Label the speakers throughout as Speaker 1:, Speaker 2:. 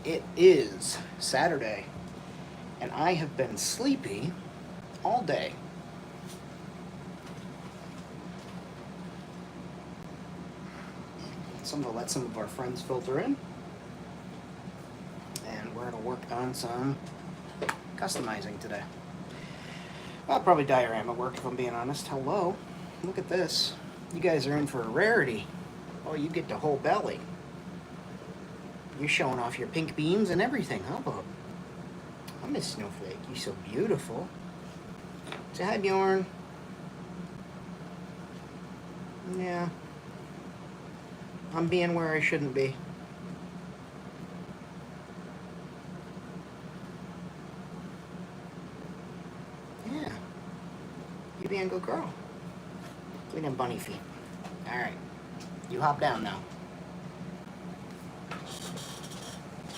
Speaker 1: It is Saturday, and I have been sleepy all day. So I'm going to let some of our friends filter in, and we're going to work on some customizing today. I'll probably diorama work if I'm being honest. Hello, look at this. You guys are in for a rarity. Oh, you get the whole belly. You're showing off your pink beans and everything, huh, Bob? I'm a snowflake. You're so beautiful. Say hi, Bjorn. Yeah. I'm being where I shouldn't be. Yeah. You being a good girl. Look at them bunny feet. Alright. You hop down now.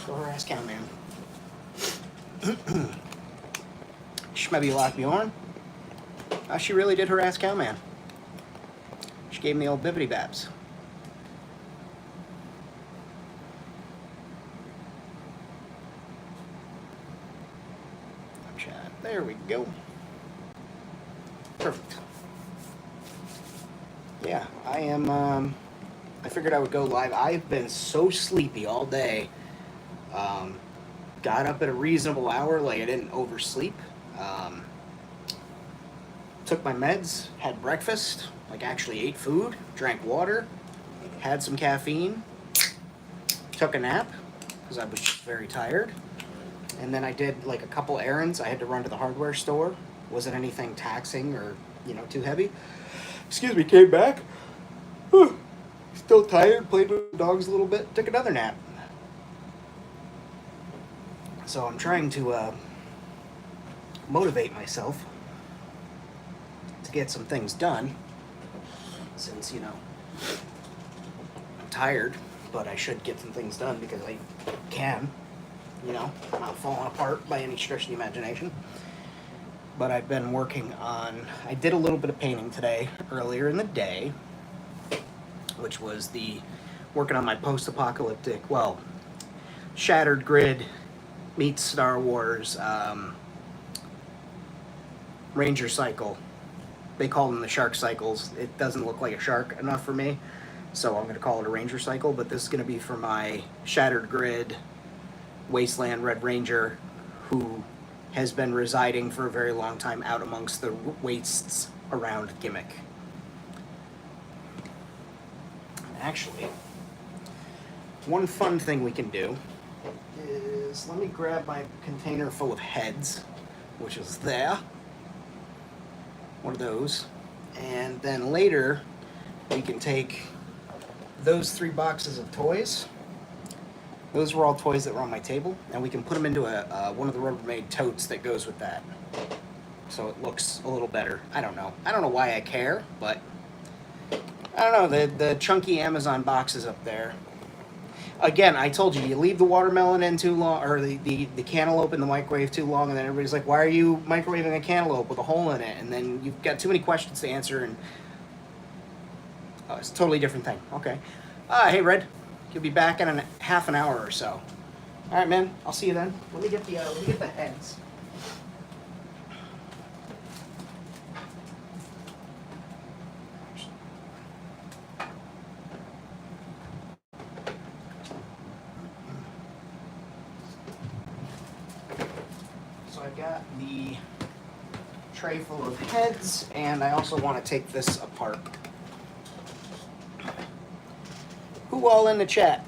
Speaker 1: Go harass cow man. Schmebby lock Bjorn. Oh, she really did harass Cowman. She gave him the old bibbity babs. There we go. Perfect. Yeah, I am, I figured I would go live. I've been so sleepy all day. Got up at a reasonable hour, like I didn't oversleep. Took my meds, had breakfast, like actually ate food, drank water, had some caffeine, took a nap, because I was just very tired. And then I did like a couple errands. I had to run to the hardware store. Wasn't anything taxing or, too heavy. Excuse me, came back. Still tired, played with the dogs a little bit, took another nap. So I'm trying to motivate myself to get some things done, since, I'm tired, but I should get some things done because I can. I'm not falling apart by any stretch of the imagination. But I've been working on, I did a little bit of painting today, earlier in the day, which was working on my post-apocalyptic, Shattered Grid meets Star Wars Ranger Cycle. They call them the shark cycles. It doesn't look like a shark enough for me, so I'm going to call it a Ranger Cycle, but this is going to be for my Shattered Grid Wasteland Red Ranger, who has been residing for a very long time out amongst the wastes around Gimmick. Actually, one fun thing we can do is, let me grab my container full of heads, which is there. One of those. And then later, we can take those 3 boxes of toys. Those were all toys that were on my table, and we can put them into one of the Rubbermaid totes that goes with that. So it looks a little better. I don't know. I don't know why I care, but I don't know. The chunky Amazon boxes up there. Again, I told you leave the watermelon in too long, or the cantaloupe in the microwave too long, and then everybody's like, why are you microwaving a cantaloupe with a hole in it? And then you've got too many questions to answer, and it's a totally different thing. Okay. Hey, Red. You'll be back in half an hour or so. All right, man. I'll see you then. Let me get the heads. So I've got the tray full of heads, and I also want to take this apart. Who all in the chat?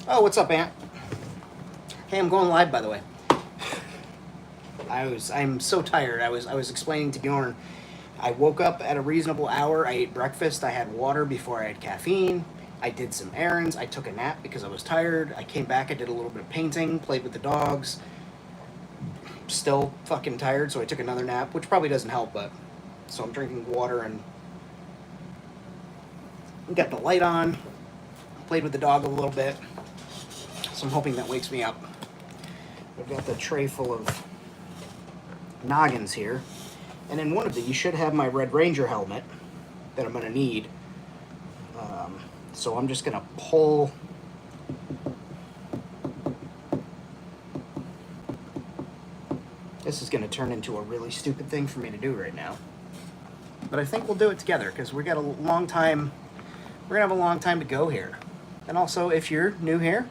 Speaker 1: Oh, what's up, Aunt? Hey, I'm going live, by the way. I'm so tired. I was explaining to Bjorn. I woke up at a reasonable hour. I ate breakfast. I had water before I had caffeine. I did some errands. I took a nap because I was tired. I came back. I did a little bit of painting, played with the dogs. Still fucking tired, so I took another nap, which probably doesn't help, but so I'm drinking water and got the light on, played with the dog a little bit, so I'm hoping that wakes me up. I've got the tray full of noggins here, and in one of these should have my Red Ranger helmet that I'm going to need. So I'm just going to pull This is going to turn into a really stupid thing for me to do right now. But I think we'll do it together because we got a long time. We're going to have a long time to go here. And also, if you're new here,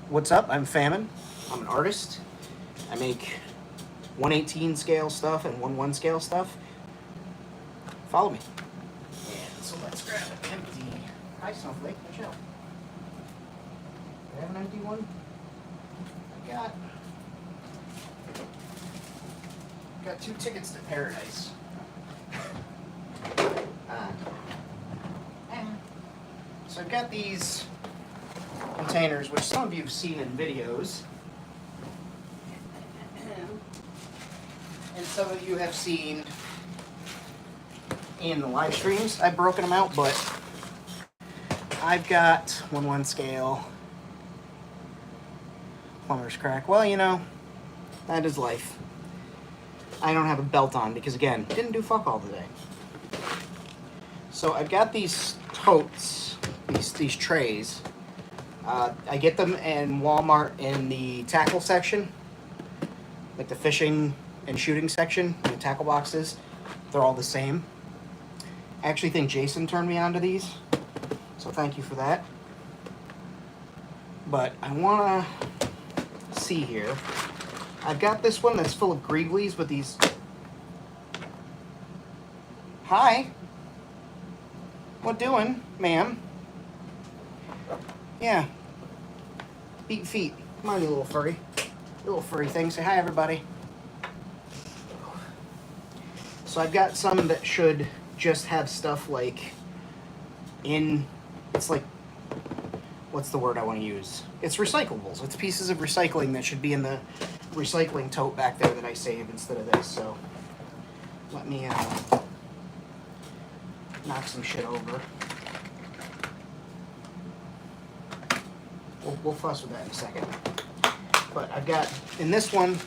Speaker 1: what's up? I'm Famine. I'm an artist. I make 1/18 scale stuff and 1/1 scale stuff. Follow me. And so let's grab an empty. Hi, Snowflake. Chill. Do I have an empty one? I got 2 tickets to paradise. So I've got these containers, which some of you have seen in videos, and some of you have seen in the live streams. I've broken them out, but I've got 1/1 scale, plumber's crack. Well, you know, that is life. I don't have a belt on because, again, didn't do fuck all today. So I've got these totes, these trays. I get them in Walmart in the tackle section, like the fishing and shooting section, the tackle boxes. They're all the same. I actually think Jason turned me on to these, so thank you for that. But I want to see here. I've got this one that's full of greeblies with these. Hi. What doing, ma'am? Yeah. Beat feet. Come on, you little furry. You little furry thing. Say hi, everybody. So I've got some that should just have stuff like it's like, what's the word I want to use? It's recyclables. It's pieces of recycling that should be in the recycling tote back there that I save instead of this. So let me knock some shit over. We'll fuss with that in a second. But I've got, in this one,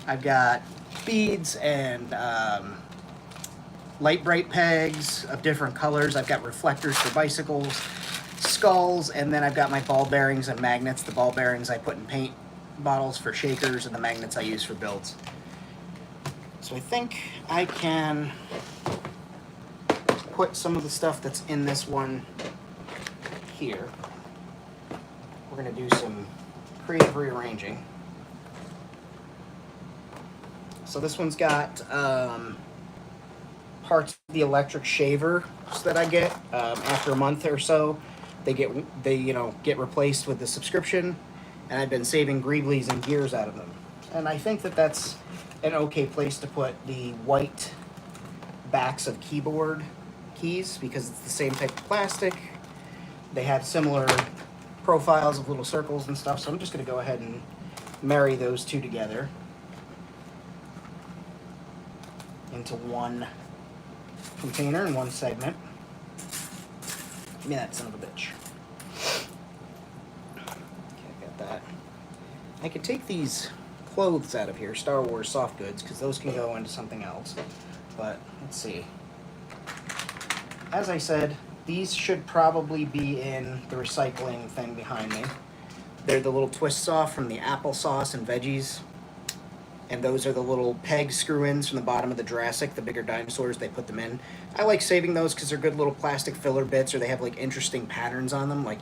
Speaker 1: I've got beads and light bright pegs of different colors. I've got reflectors for bicycles, skulls, and then I've got my ball bearings and magnets. The ball bearings I put in paint bottles for shakers, and the magnets I use for builds. So I think I can put some of the stuff that's in this one here. We're going to do some creative rearranging. So this one's got parts of the electric shavers that I get after a month or so. They get replaced with the subscription, and I've been saving greeblies and gears out of them. And I think that that's an okay place to put the white backs of keyboard keys because it's the same type of plastic. They have similar profiles of little circles and stuff, so I'm just going to go ahead and marry those two together into one container in one segment. Give me that son of a bitch. Okay, I got that. I could take these clothes out of here, Star Wars soft goods, because those can go into something else. But let's see. As I said, these should probably be in the recycling thing behind me. They're the little twist saw from the applesauce and veggies. And those are the little peg screw-ins from the bottom of the Jurassic, the bigger dinosaurs, they put them in. I like saving those because they're good little plastic filler bits, or they have like interesting patterns on them. Like,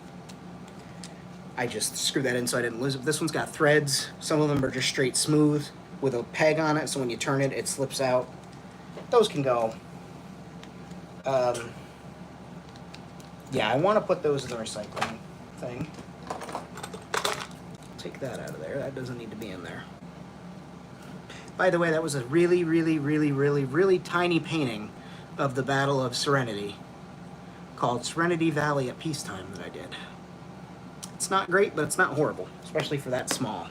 Speaker 1: I just screwed that in so I didn't lose it. This one's got threads. Some of them are just straight smooth with a peg on it, so when you turn it, it slips out. Those can go. Yeah, I want to put those in the recycling thing. Take that out of there. That doesn't need to be in there. By the way, that was a really, really, really, really, really tiny painting of the Battle of Serenity called Serenity Valley at Peacetime that I did. It's not great, but it's not horrible, especially for that small.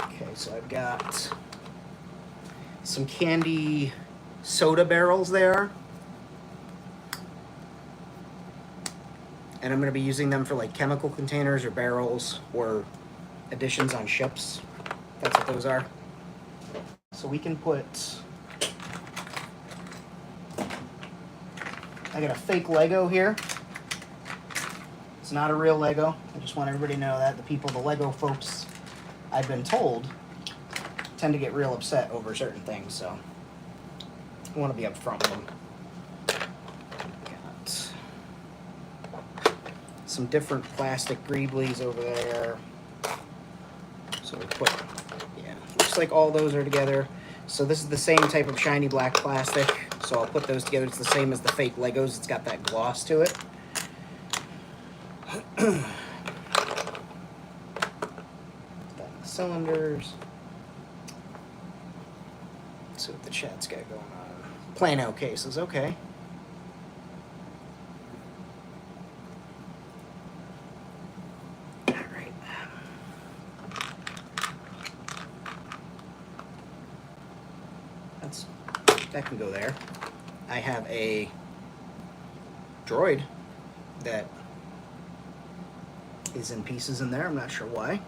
Speaker 1: Okay, so I've got some candy soda barrels there. And I'm going to be using them for like chemical containers or barrels or additions on ships. That's what those are. So we can put... I got a fake Lego here. It's not a real Lego. I just want everybody to know that. The Lego folks, I've been told, tend to get real upset over certain things, so I want to be upfront with them. Got some different plastic greeblies over there. So we put, yeah, looks like all those are together. So this is the same type of shiny black plastic. So I'll put those together. It's the same as the fake Legos. It's got that gloss to it. Cylinders. Let's see what the chat's got going on. Plano cases, okay. All right. That can go there. I have a droid that is in pieces in there. I'm not sure why.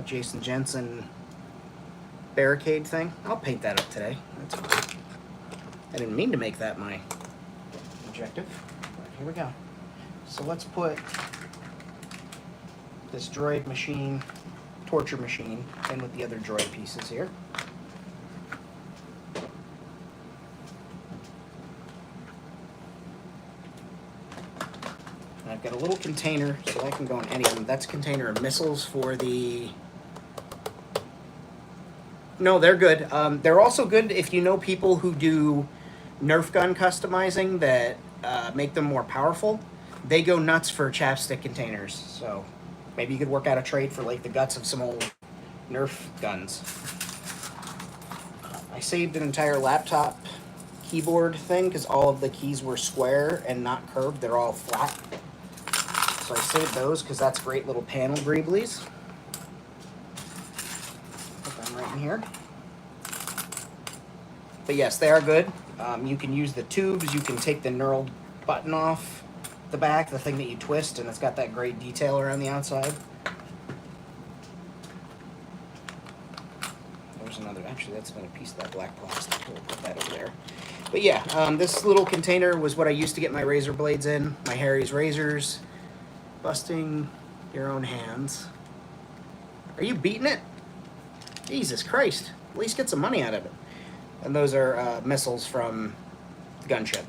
Speaker 1: Jason Jensen barricade thing. I'll paint that up today. That's fine. I didn't mean to make that my objective, but here we go. So let's put this droid machine, torture machine, in with the other droid pieces here. And I've got a little container, so that can go in any of them. That's a container of missiles for the... No, they're good. They're also good if you know people who do Nerf gun customizing that make them more powerful. They go nuts for chapstick containers. So maybe you could work out a trade for like the guts of some old Nerf guns. I saved an entire laptop keyboard thing because all of the keys were square and not curved. They're all flat. So I saved those because that's great little panel greeblies. Put them right in here. But yes, they are good. You can use the tubes. You can take the knurled button off the back, the thing that you twist, and it's got that great detail around the outside. There's another. Actually, that's been a piece of that black plastic. We'll put that over there. But yeah, this little container was what I used to get my razor blades in, my Harry's razors. Busting your own hands. Are you beating it? Jesus Christ. At least get some money out of it. And those are missiles from the gunship.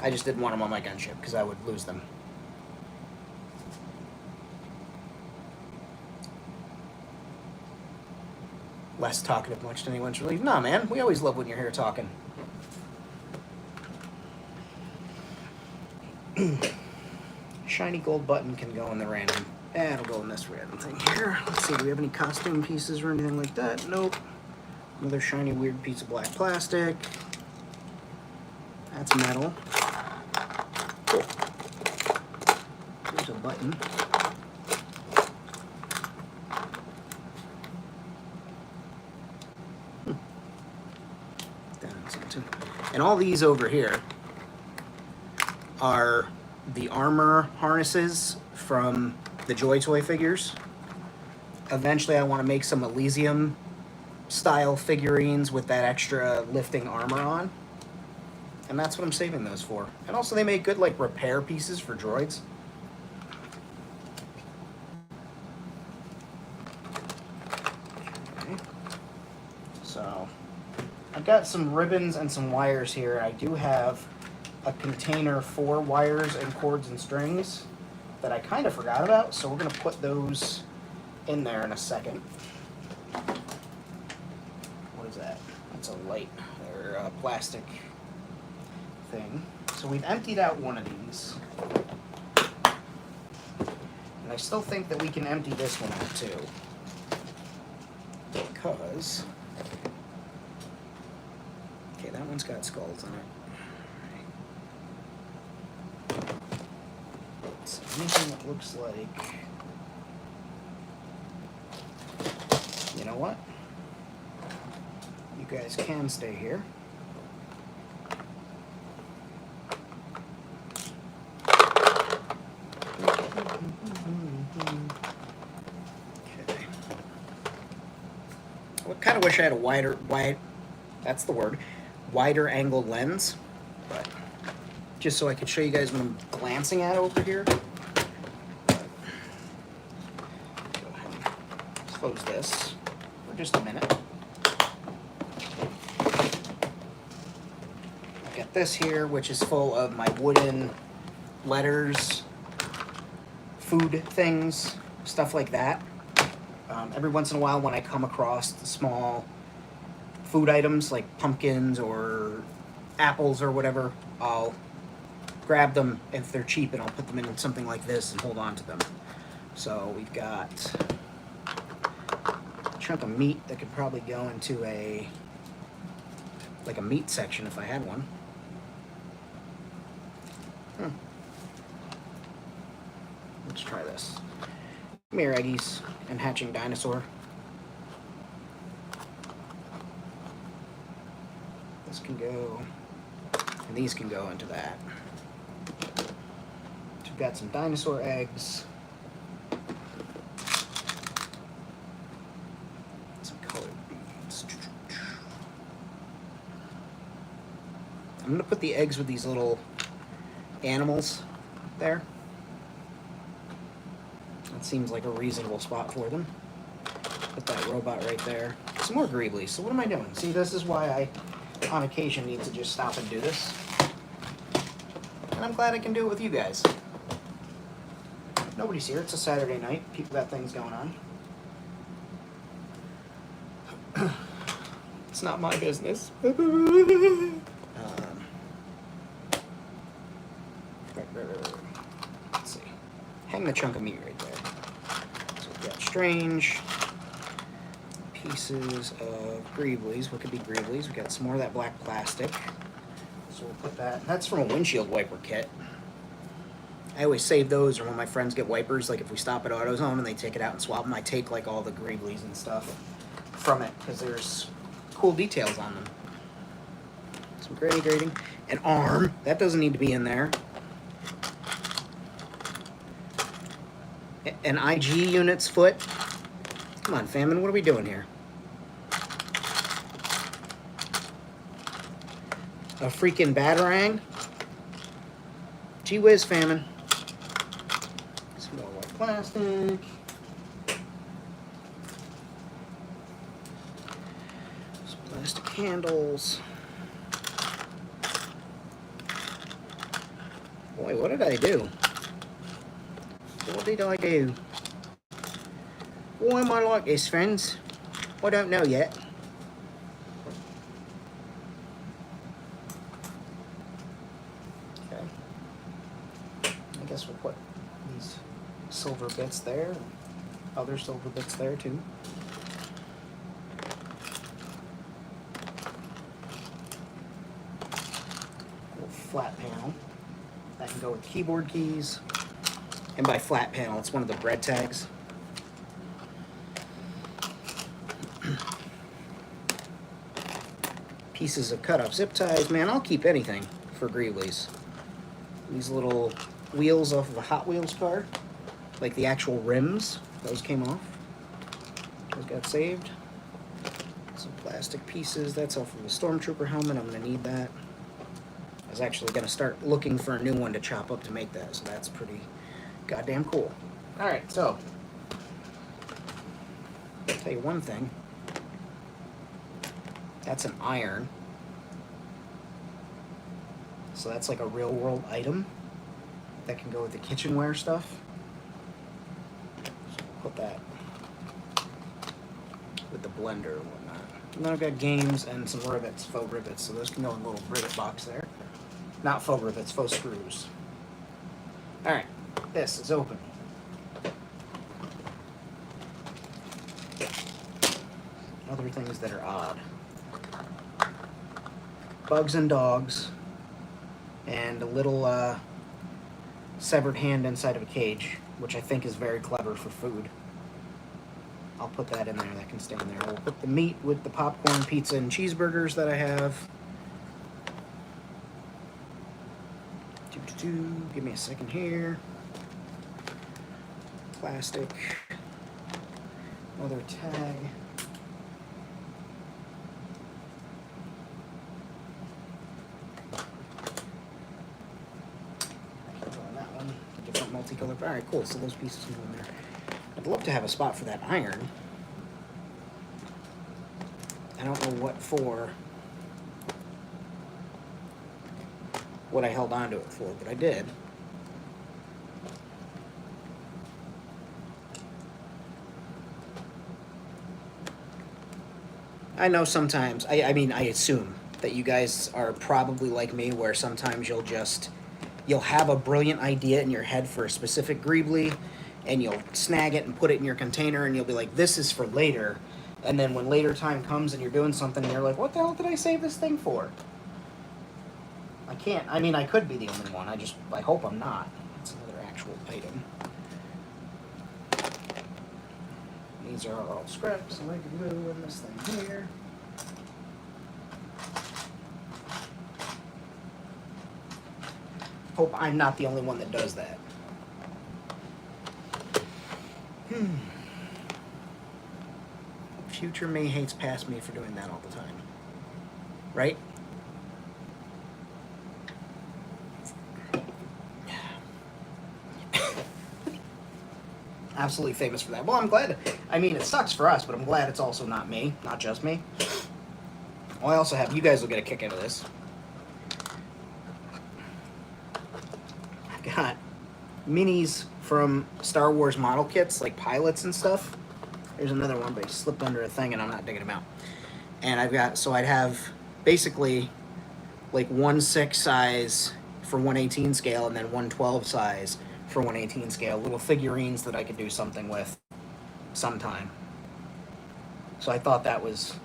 Speaker 1: I just didn't want them on my gunship because I would lose them. Less talkative, much to anyone's relief. Nah, man, we always love when you're here talking. Shiny gold button can go in the random. It'll go in this random thing here. Let's see, do we have any costume pieces or anything like that? Nope. Another shiny weird piece of black plastic. That's metal. Cool. There's a button. And all these over here are the armor harnesses from the Joy Toy figures. Eventually I want to make some Elysium style figurines with that extra lifting armor on. And that's what I'm saving those for. And also they make good like repair pieces for droids. Okay. So I've got some ribbons and some wires here. I do have a container for wires and cords and strings that I kind of forgot about, so we're going to put those in there in a second. What is that? That's a light or a plastic thing. So we've emptied out one of these. And I still think that we can empty this one out too. Because... okay, that one's got skulls on it. So anything that looks like... you know what? You guys can stay here. Okay. I kind of wish I had a wide, that's the word, wider angle lens, but just so I could show you guys what I'm glancing at over here. Go ahead and close this for just a minute. I've got this here, which is full of my wooden letters, food things, stuff like that. Every once in a while when I come across the small food items like pumpkins or apples or whatever, I'll grab them if they're cheap and I'll put them in something like this and hold on to them. So we've got a chunk of meat that could probably go into a meat section if I had one. Let's try this. Come here, Eggies and hatching dinosaur. This can go, and these can go into that. So we've got some dinosaur eggs. Some colored beads. I'm gonna put the eggs with these little animals there. That seems like a reasonable spot for them. Put that robot right there. Some more greeblies. So what am I doing? See, this is why I, on occasion, need to just stop and do this. And I'm glad I can do it with you guys. Nobody's here. It's a Saturday night. People got things going on. It's not my business. Let's see. Hang the chunk of meat right there. So we've got strange pieces of greeblies. What could be greeblies? We've got some more of that black plastic. So we'll put that. That's from a windshield wiper kit. I always save those, or when my friends get wipers, like if we stop at AutoZone and they take it out and swap them, I take like all the greeblies and stuff from it because there's cool details on them. Some grating. An arm. That doesn't need to be in there. An IG unit's foot. Come on, Famine, what are we doing here? A freaking Batarang? Gee whiz, Famine. Some more white plastic. Some plastic handles. Boy, what did I do? What did I do? Why am I like this, friends? I don't know yet. Okay. I guess we'll put these silver bits there, and other silver bits there too. A little flat panel. That can go with keyboard keys. And by flat panel, it's one of the bread tags. Pieces of cut off zip ties. Man, I'll keep anything for greeblies. These little wheels off of a Hot Wheels car, like the actual rims, those came off. Those got saved. Some plastic pieces. That's off of a Stormtrooper helmet. I'm going to need that. I was actually going to start looking for a new one to chop up to make that, so that's pretty goddamn cool. Alright, so I'll tell you one thing. That's an iron. So that's like a real world item that can go with the kitchenware stuff. So we'll put that with the blender and whatnot. And then I've got games and some rivets, faux rivets. So those can go in a little rivet box there. Not faux rivets, faux screws. Alright. This is open. Other things that are odd. Bugs and dogs. And a little severed hand inside of a cage, which I think is very clever for food. I'll put that in there. That can stay in there. We'll put the meat with the popcorn, pizza, and cheeseburgers that I have. Give me a second here. Plastic. Another tag. multicolored. All right, cool. So those pieces can go in there. I'd love to have a spot for that iron. I don't know what for. What I held onto it for, but I did. I know sometimes, I mean, I assume that you guys are probably like me, where sometimes you'll have a brilliant idea in your head for a specific greebly, and you'll snag it and put it in your container, and you'll be like, this is for later. And then when later time comes and you're doing something, and you're like, what the hell did I save this thing for? I can't, I mean, I could be the only one. I hope I'm not. It's another actual item. These are all scripts, so I can glue in this thing here. Hope I'm not the only one that does that. Future me hates past me for doing that all the time. Right? Absolutely famous for that. Well, I'm glad. I mean, it sucks for us, but I'm glad it's also not me, not just me. Well, I also have, you guys will get a kick out of this. I've got minis from Star Wars model kits, like pilots and stuff. There's another one, but he slipped under a thing and I'm not digging him out. And I've got, so I'd have basically like 1/6 size for 1/18 scale and then 1/12 size for 1/18 scale, little figurines that I could do something with sometime. So I thought that was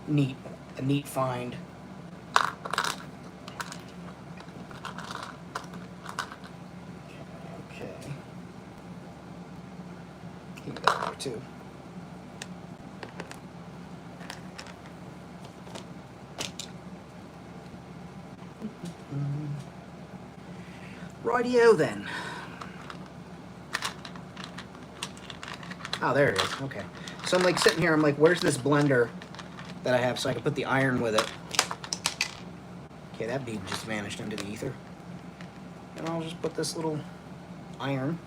Speaker 1: neat, a neat find. Okay. Keep that there too. Rightio then. Oh, there it is. Okay. So I'm like sitting here, I'm like, where's this blender that I have so I can put the iron with it? Okay, that bead just vanished into the ether. And I'll just put this little iron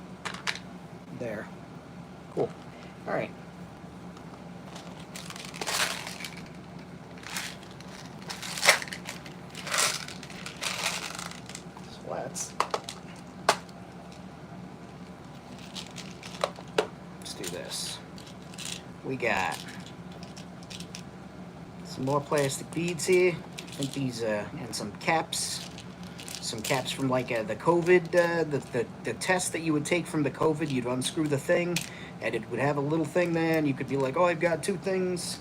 Speaker 1: there. Cool. All right. So let's do this. We got some more plastic beads here. I think these, and some caps. Some caps from like the COVID, the test that you would take from the COVID. You'd unscrew the thing, and it would have a little thing there, and you could be like, oh, I've got 2 things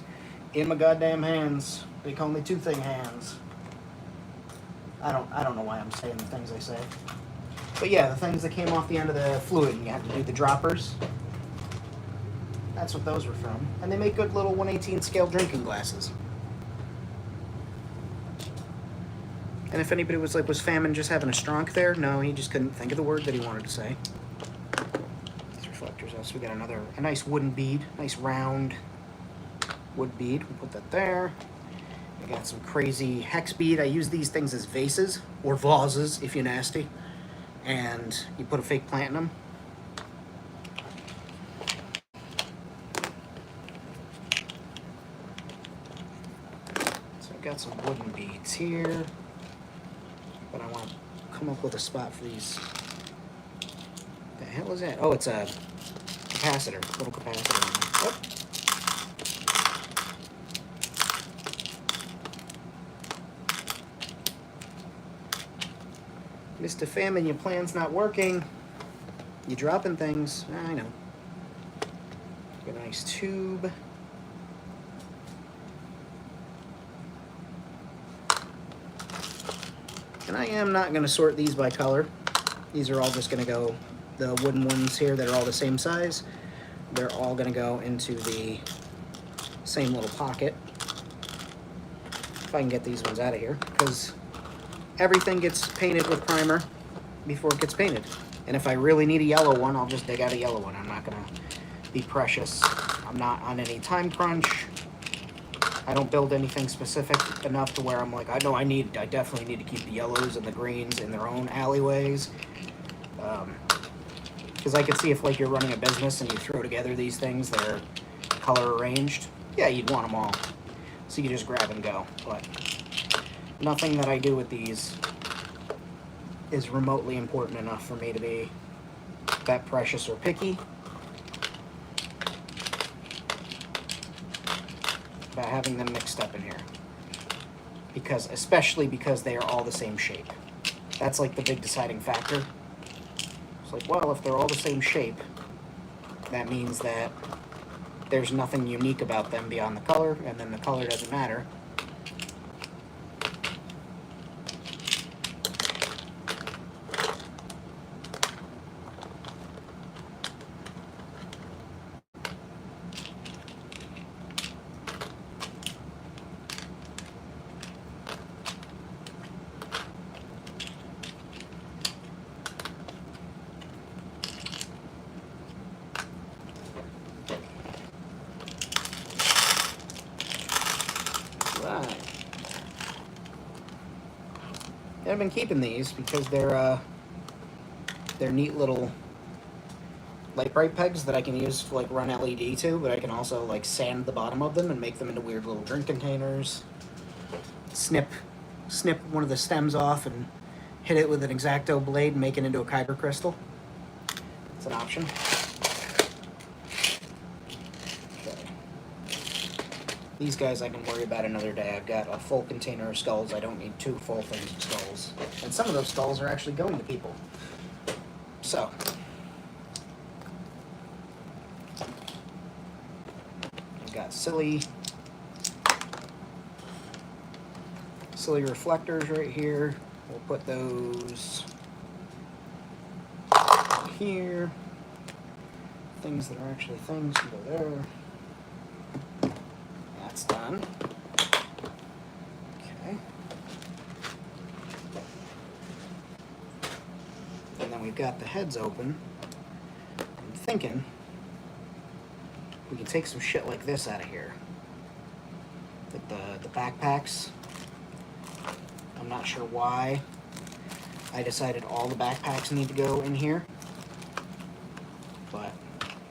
Speaker 1: in my goddamn hands. They call me 2 thing hands. I don't know why I'm saying the things I say. But yeah, the things that came off the end of the fluid, and you had to do the droppers. That's what those were from. And they make good little 1/18 scale drinking glasses. And if anybody was like, was Famine just having a stronk there? No, he just couldn't think of the word that he wanted to say. These reflectors. So we got a nice wooden bead, nice round wood bead. We'll put that there. I got some crazy hex bead. I use these things as vases, or vases if you're nasty. And you put a fake plant in them. So I've got some wooden beads here. But I want to come up with a spot for these. The hell is that? Oh, it's a capacitor, little capacitor. Oh. Mr. Famine, your plan's not working. You're dropping things. I know. Get a nice tube. And I am not going to sort these by color. These are all just going to go, the wooden ones here that are all the same size, they're all going to go into the same little pocket. If I can get these ones out of here, because everything gets painted with primer before it gets painted. And if I really need a yellow one, I'll just dig out a yellow one. I'm not going to be precious. I'm not on any time crunch. I don't build anything specific enough to where I'm like, I definitely need to keep the yellows and the greens in their own alleyways. Because I could see if like you're running a business and you throw together these things that are color arranged, yeah, you'd want them all. So you just grab and go. But nothing that I do with these is remotely important enough for me to be that precious or picky about having them mixed up in here. Especially because they are all the same shape. That's like the big deciding factor. It's like, well, if they're all the same shape, that means that there's nothing unique about them beyond the color, and then the color doesn't matter. Right. And I've been keeping these because they're neat little light bright pegs that I can use to like run LED to, but I can also like sand the bottom of them and make them into weird little drink containers. Snip one of the stems off and hit it with an X-Acto blade and make it into a kyber crystal. It's an option. These guys I can worry about another day. I've got a full container of skulls. I don't need 2 full things of skulls. And some of those skulls are actually going to people. So. I've got silly reflectors right here. We'll put those here. Things that are actually things can go there. That's done. Okay. And then we've got the heads open. I'm thinking we can take some shit like this out of here. Like the backpacks. I'm not sure why I decided all the backpacks need to go in here. But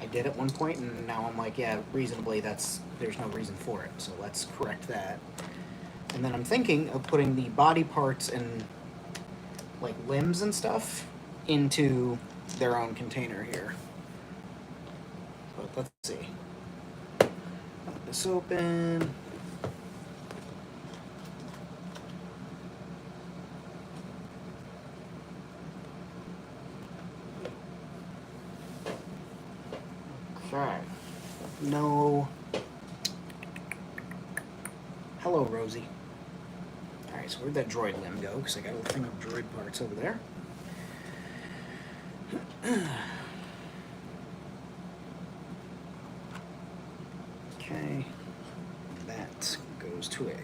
Speaker 1: I did at one point, and now I'm like, yeah, reasonably, there's no reason for it, so let's correct that. And then I'm thinking of putting the body parts and like limbs and stuff into their own container here. But let's see. Pop this open. Okay. No. Hello, Rosie. Alright, so where'd that droid limb go? Because I got a little thing of droid parts over there. Okay. That goes to a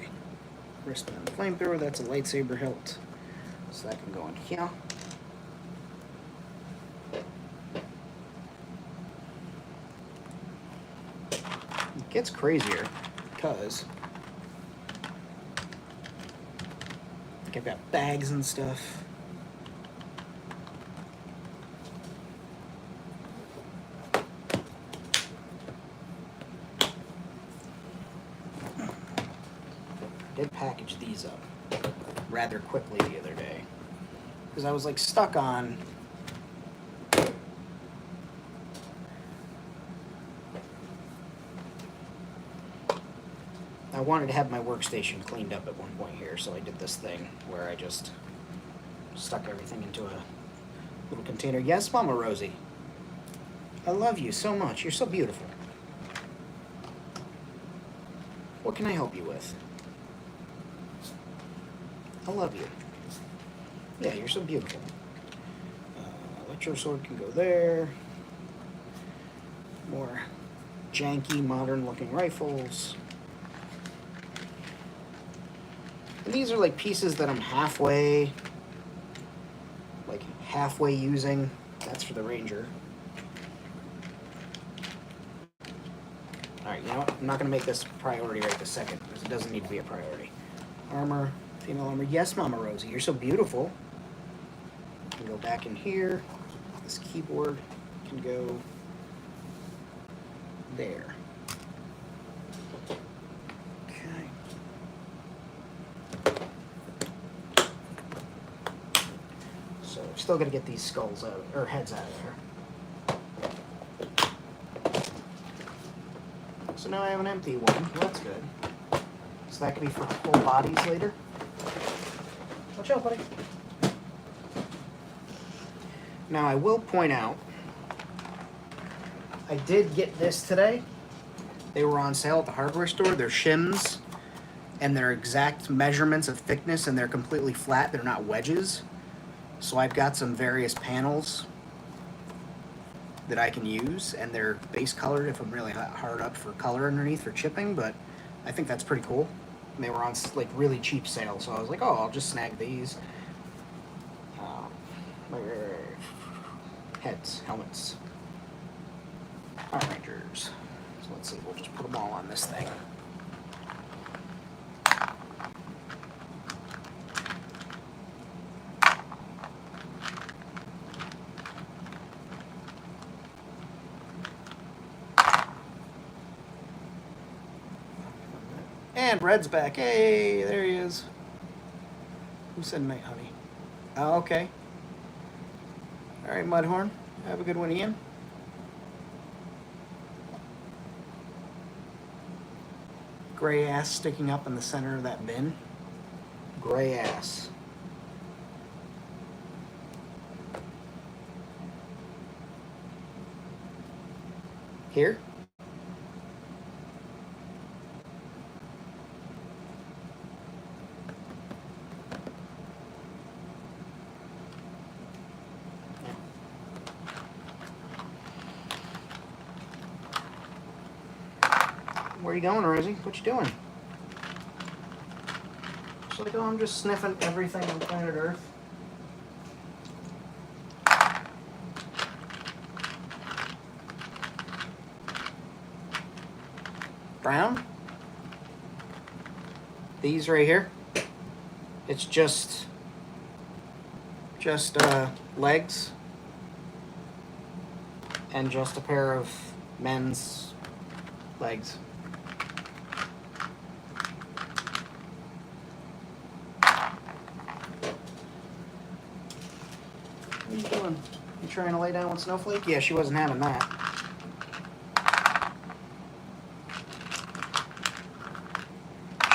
Speaker 1: wristband flamethrower. That's a lightsaber hilt. So that can go in here. It gets crazier because like I've got bags and stuff. I did package these up rather quickly the other day because I was like stuck on I wanted to have my workstation cleaned up at one point here, so I did this thing where I just stuck everything into a little container. Yes, Mama Rosie. I love you so much. You're so beautiful. What can I help you with? I love you. Yeah, you're so beautiful. Electro sword can go there. More janky, modern-looking rifles. And these are like pieces that I'm halfway using. That's for the Ranger. Alright, you know what? I'm not going to make this a priority right this second, because it doesn't need to be a priority. Armor, female armor. Yes, Mama Rosie, you're so beautiful. Can go back in here. This keyboard can go there. Okay. So we're still gonna get these skulls out, or heads out of there. So now I have an empty one. Well, that's good. So that could be for whole bodies later. Watch out, buddy. Now I will point out, I did get this today. They were on sale at the hardware store. They're shims, and they're exact measurements of thickness, and they're completely flat. They're not wedges. So I've got some various panels that I can use, and they're base colored if I'm really hard up for color underneath for chipping, but I think that's pretty cool. And they were on like really cheap sale, so I was like, oh, I'll just snag these. Heads, helmets, Power Rangers. So let's see, we'll just put them all on this thing. And Red's back. Hey, there he is. Who said night, honey? Oh, okay. All right, Mudhorn. Have a good one, Ian. Gray ass sticking up in the center of that bin. Gray ass. Here? Where you going, Rosie? What you doing? She's like, oh, I'm just sniffing everything on planet Earth. Brown? These right here? It's just legs and just a pair of men's legs. What are you doing? You trying to lay down with Snowflake? Yeah, she wasn't having that.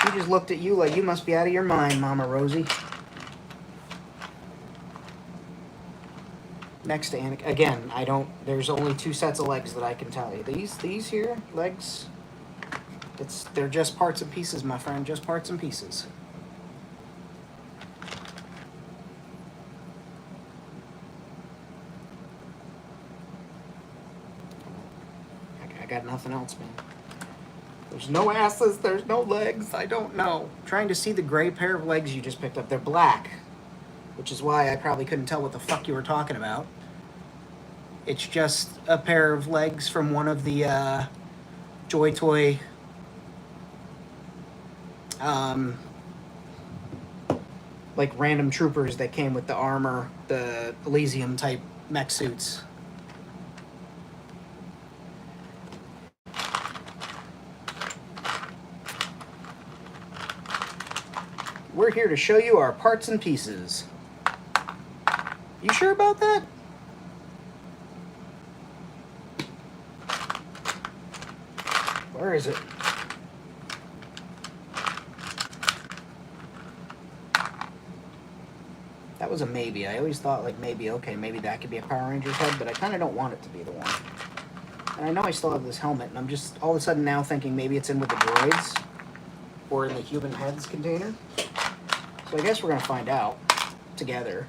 Speaker 1: She just looked at you like you must be out of your mind, Mama Rosie. Next to Annika. Again, there's only 2 sets of legs that I can tell you. These here, legs, they're just parts and pieces, my friend, just parts and pieces. I got nothing else, man. There's no asses, there's no legs, I don't know. I'm trying to see the gray pair of legs you just picked up. They're black, which is why I probably couldn't tell what the fuck you were talking about. It's just a pair of legs from one of the Joy Toy like random troopers that came with the armor, the Elysium type mech suits. We're here to show you our parts and pieces. You sure about that? Where is it? That was a maybe. I always thought like maybe, okay, maybe that could be a Power Rangers head, but I kind of don't want it to be the one. And I know I still have this helmet, and I'm just all of a sudden now thinking maybe it's in with the droids or in the human heads container. So I guess we're going to find out together.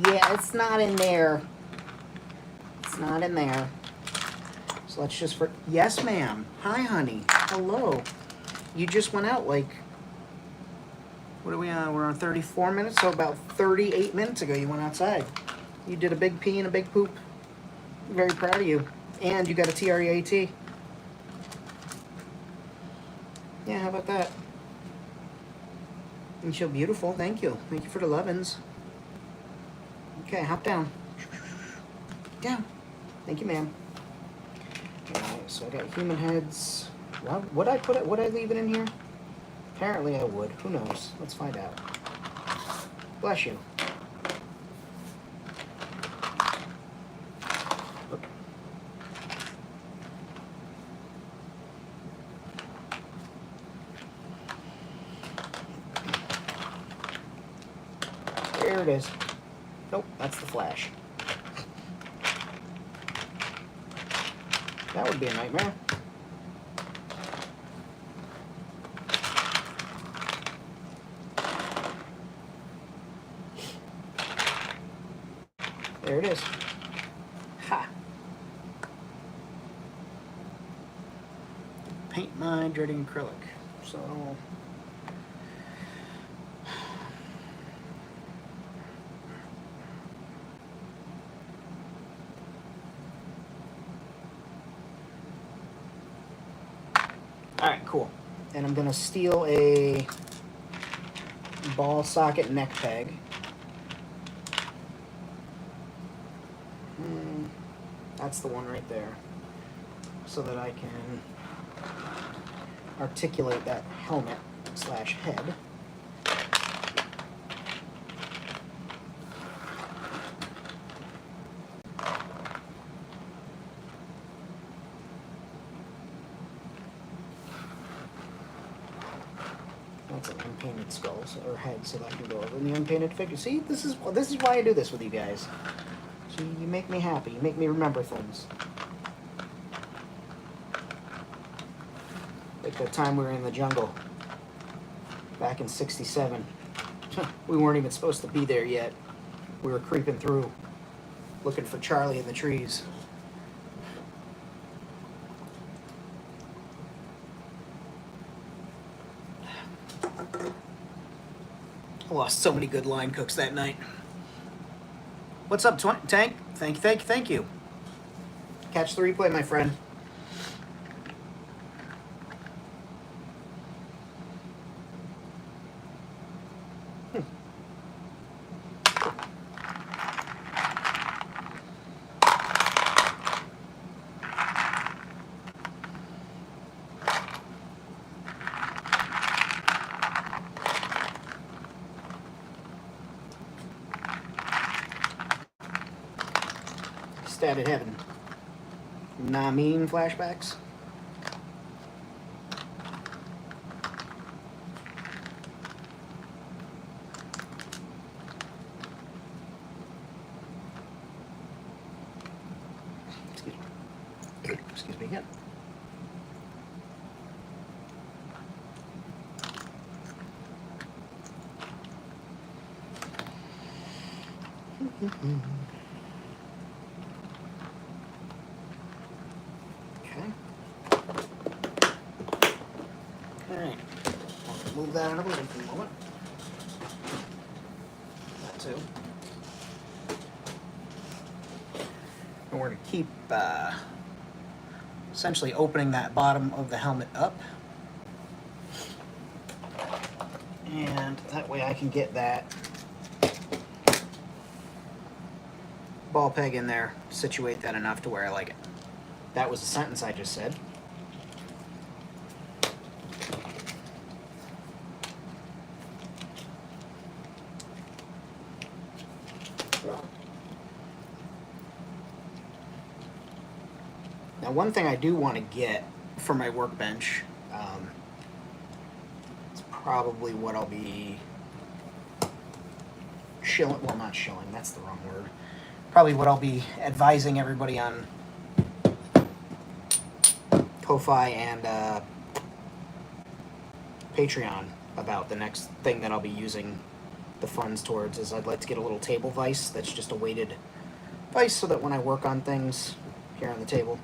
Speaker 1: Yeah, it's not in there. It's not in there. So let's just yes, ma'am. Hi, honey. Hello. You just went out like, what are we on? We're on 34 minutes, so about 38 minutes ago you went outside. You did a big pee and a big poop. I'm very proud of you. And you got a TREAT. Yeah, how about that? You're so beautiful. Thank you. Thank you for the lovin's. Okay, hop down. Down. Thank you, ma'am. Alright, so I got human heads. Would I put it? Would I leave it in here? Apparently I would. Who knows? Let's find out. Bless you. There it is. Nope, that's the flash. That would be a nightmare. There it is. Ha! Paint my dreading acrylic. So... Alright, cool. And I'm going to steal a ball socket neck peg. That's the one right there. So that I can articulate that helmet slash head. That's an unpainted skull or head, so that I can go over in the unpainted figure. See, this is why I do this with you guys. So you make me happy. You make me remember things. Like the time we were in the jungle back in '67. We weren't even supposed to be there yet. We were creeping through, looking for Charlie in the trees. I lost so many good line cooks that night. What's up, Tank? Thank you. Catch the replay, my friend. Stat at heaven. Nah, mean flashbacks. Excuse me again. Alright, I'll move that out of the way for a moment. That too. And we're going to keep essentially opening that bottom of the helmet up. And that way I can get that ball peg in there, situate that enough to where I like it. That was a sentence I just said. Now, one thing I do want to get for my workbench, it's probably what I'll be shilling, well, not shilling, that's the wrong word. Probably what I'll be advising everybody on Ko-Fi and Patreon about the next thing that I'll be using the funds towards is I'd like to get a little table vise that's just a weighted vise so that when I work on things here on the table,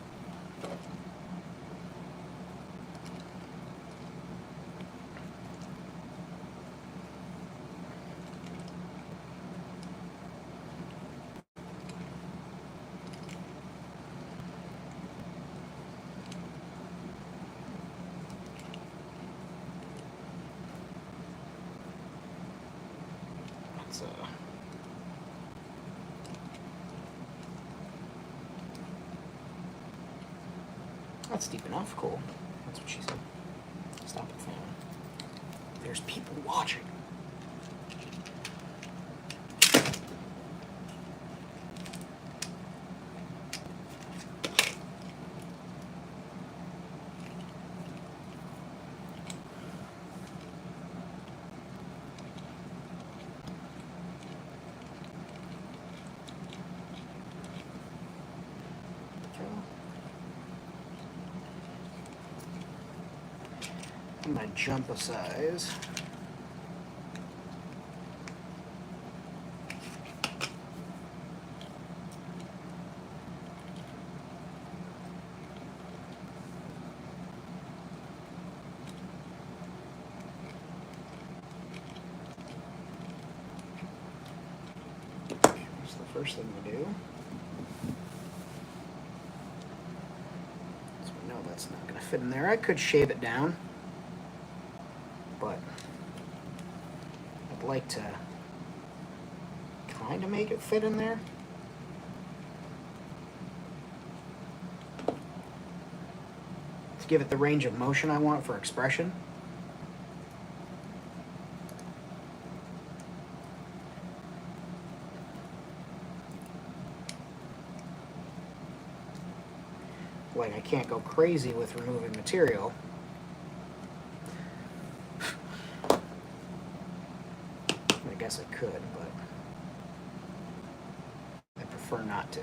Speaker 1: That's deep enough. Cool. That's what she said. Stop it, family. There's people watching. I'm gonna jump a size. Here's the first thing we do. So we know that's not gonna fit in there. I could shave it down, but I'd like to kind of make it fit in there. To give it the range of motion I want for expression. Like, I can't go crazy with removing material. I guess I could, but I prefer not to.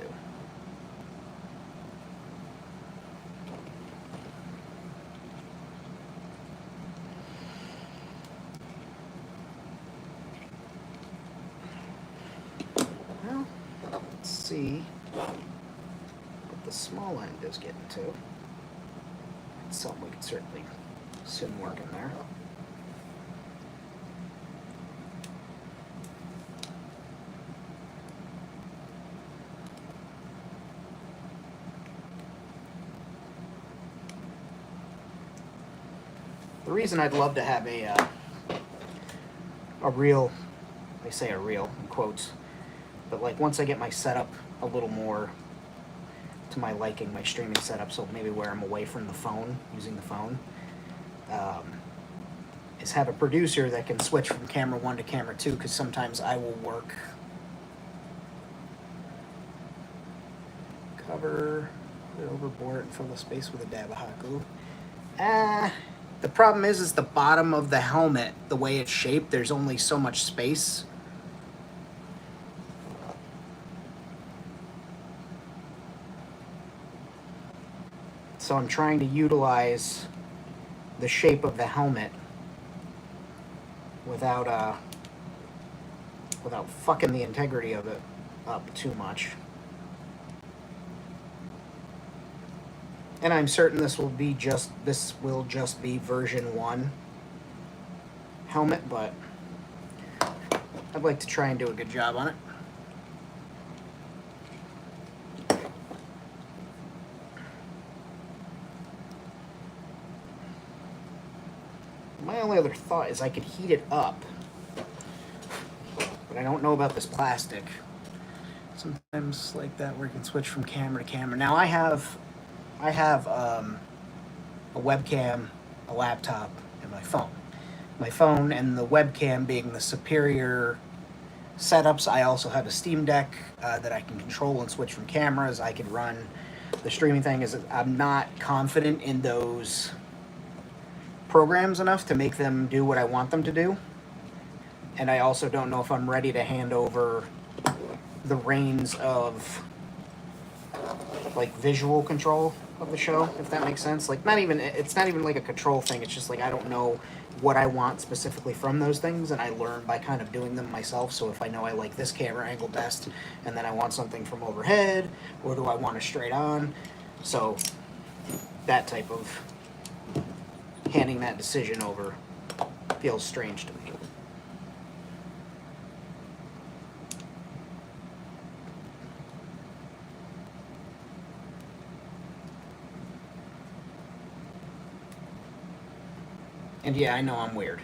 Speaker 1: Well, let's see what the small end is getting to. It's something we can certainly soon work in there. The reason I'd love to have a real, I say a real in quotes, but like once I get my setup a little more to my liking, my streaming setup, so maybe where I'm away from the phone, using the phone, is have a producer that can switch from camera 1 to camera 2, because sometimes I will work cover, put it overboard and fill the space with a dab of hot glue. The problem is the bottom of the helmet, the way it's shaped, there's only so much space. So I'm trying to utilize the shape of the helmet without fucking the integrity of it up too much. And I'm certain this will just be version 1 helmet, but I'd like to try and do a good job on it. My only other thought is I could heat it up, but I don't know about this plastic. Sometimes like that where you can switch from camera to camera. Now I have a webcam, a laptop, and my phone. My phone and the webcam being the superior setups. I also have a Steam Deck that I can control and switch from cameras. I could run the streaming thing. I'm not confident in those programs enough to make them do what I want them to do. And I also don't know if I'm ready to hand over the reins of like visual control of the show, if that makes sense. Like it's not even like a control thing. It's just like I don't know what I want specifically from those things, and I learn by kind of doing them myself. So if I know I like this camera angle best, and then I want something from overhead, or do I want it straight on? So that type of handing that decision over feels strange to me. And yeah, I know I'm weird.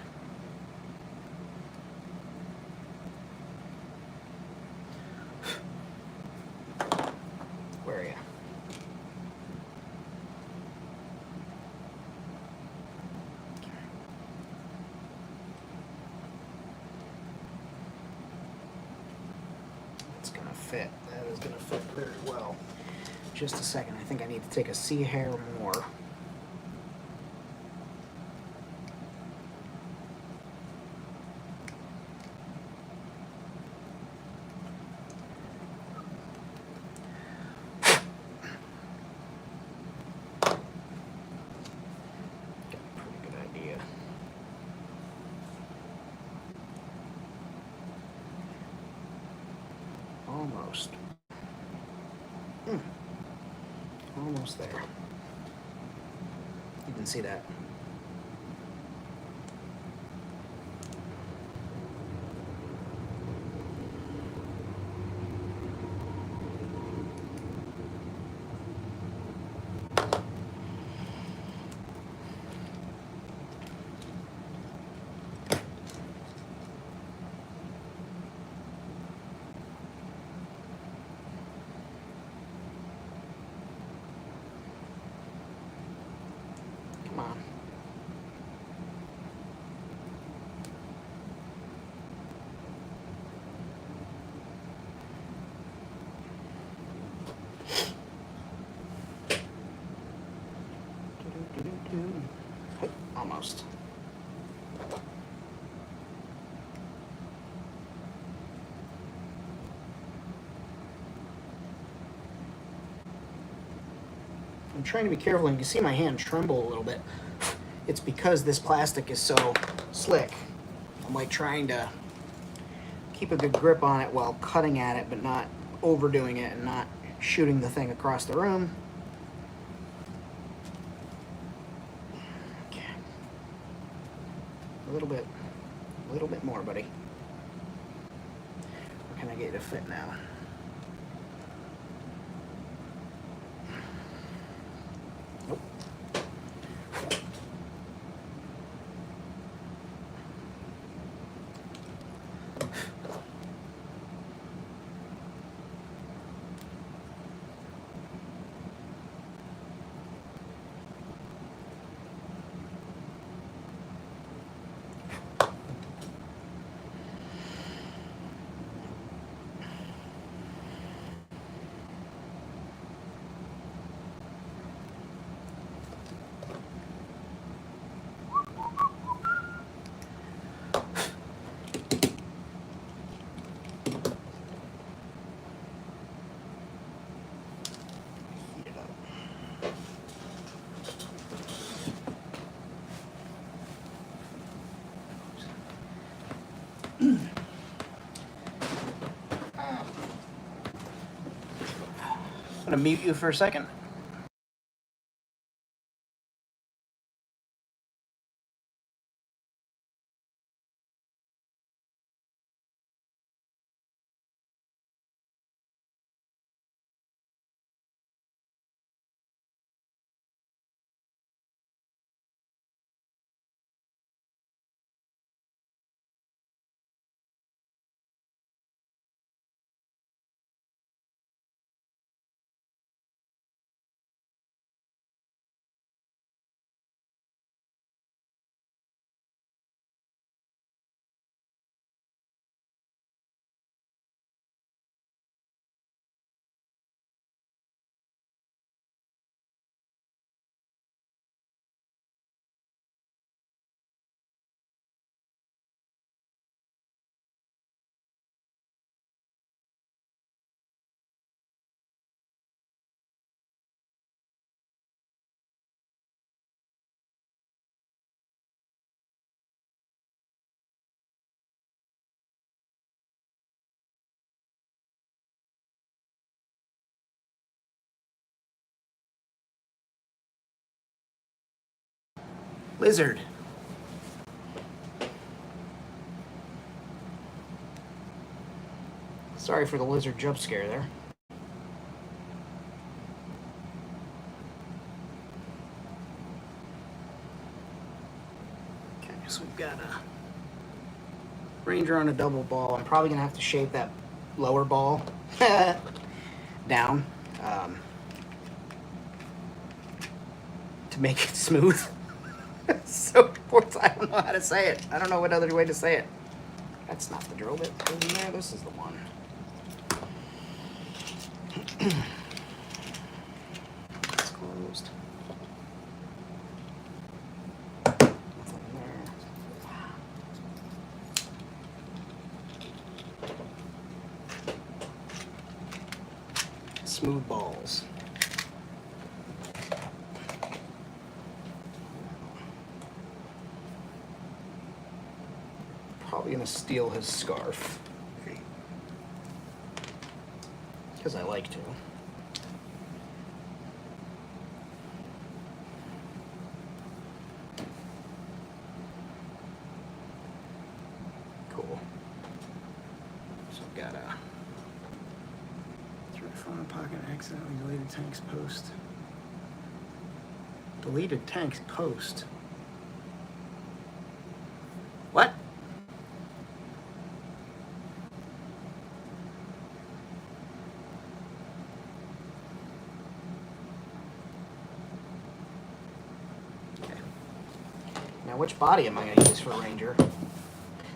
Speaker 1: Where are you? fit. That is going to fit very well. Just a second. I think I need to take a C hair more. Almost. Almost there. You can see that. Come on. Almost. I'm trying to be careful, and you can see my hand tremble a little bit. It's because this plastic is so slick. I'm like trying to keep a good grip on it while cutting at it, but not overdoing it and not shooting the thing across the room. Okay. A little bit more, buddy. Where can I get it to fit now? Nope. Heat it up. I'm gonna mute you for a second. Lizard. Sorry for the lizard jump scare there. Okay, so we've got a Ranger on a double ball. I'm probably gonna have to shape that lower ball down to make it smooth. So I don't know how to say it. I don't know what other way to say it. That's not the drill bit. This is the one. It's closed. Nothing there. Smooth balls. Probably gonna steal his scarf. Because I like to. Cool. So I've got a through the front pocket accidentally deleted tank's post. Deleted tank's post. What? Okay. Now, which body am I going to use for Ranger?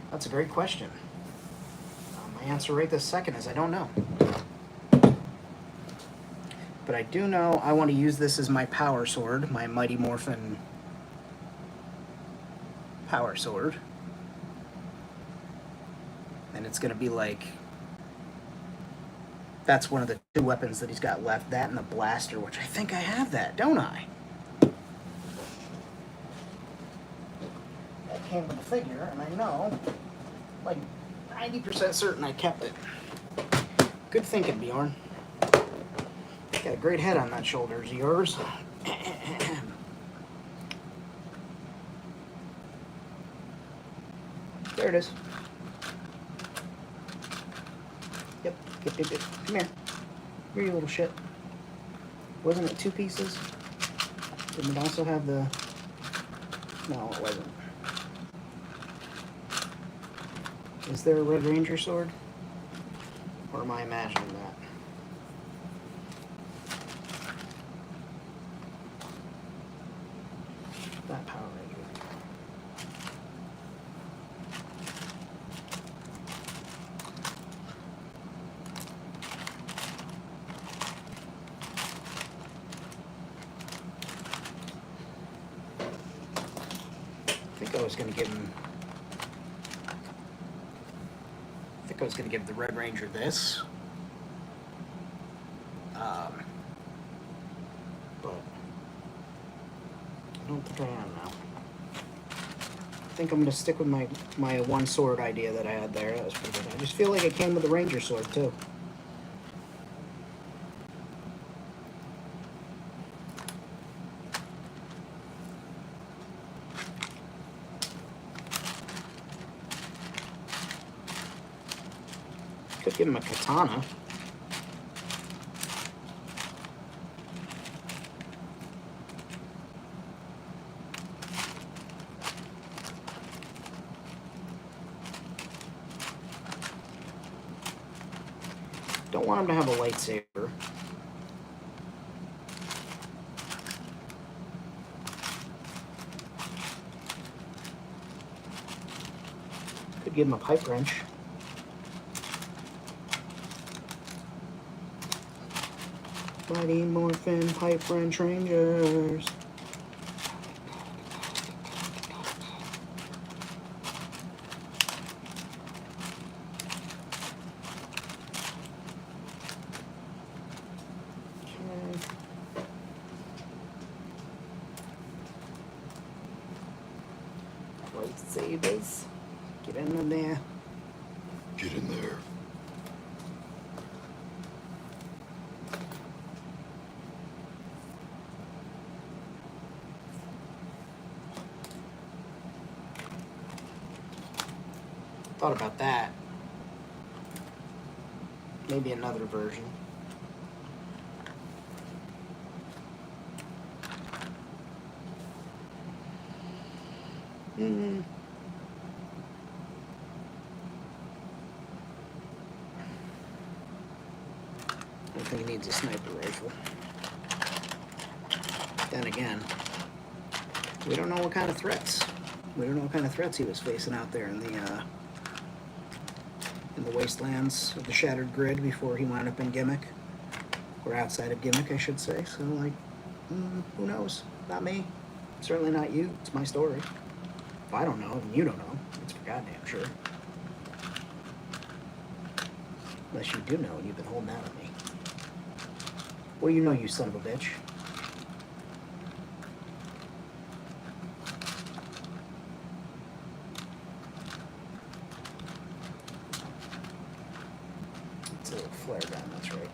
Speaker 1: That's a great question. My answer right this second is I don't know. But I do know I want to use this as my power sword, my Mighty Morphin power sword. And it's going to be like... That's one of the two weapons that he's got left. That and the blaster, which I think I have that, don't I? That came with the figure, and I know, like 90% certain I kept it. Good thinking, Bjorn. Got a great head on that shoulder. Is yours? There it is. Yep. Come here. Here, you little shit. Wasn't it two pieces? Didn't it also have the... No, it wasn't. Is there a Red Ranger sword? Or am I imagining that? That Power Ranger. I think I was going to give him... I think I was going to give the Red Ranger this. But I don't think I am now. I think I'm going to stick with my one sword idea that I had there. That was pretty good. I just feel like it came with the Ranger sword too. Could give him a katana. Don't want him to have a lightsaber. Could give him a pipe wrench. Mighty Morphin Pipe Wrench Rangers. Lightsabers. Get in there.
Speaker 2: Get in there.
Speaker 1: Thought about that. Maybe another version. I think he needs a sniper rifle. Then again, we don't know what kind of threats. We don't know what kind of threats he was facing out there in the wastelands of the Shattered Grid before he wound up in Gimmick. Or outside of gimmick, I should say. So, like, who knows? Not me. Certainly not you. It's my story. If I don't know, and you don't know, it's for goddamn sure. Unless you do know and you've been holding out on me. Well, you know, you son of a bitch. It's a little flare gun, that's right.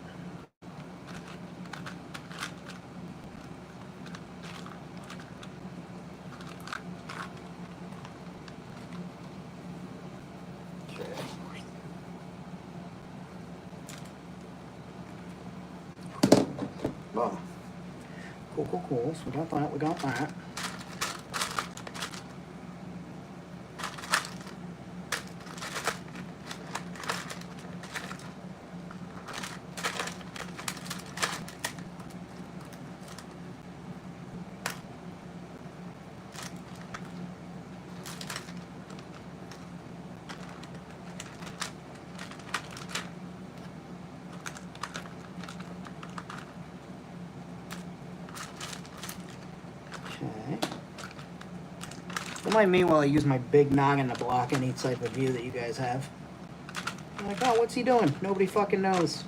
Speaker 1: Oh. Cool. So we got that. Okay. Don't mind me while I use my big noggin to block any type of view that you guys have. I'm like, oh, what's he doing? Nobody fucking knows.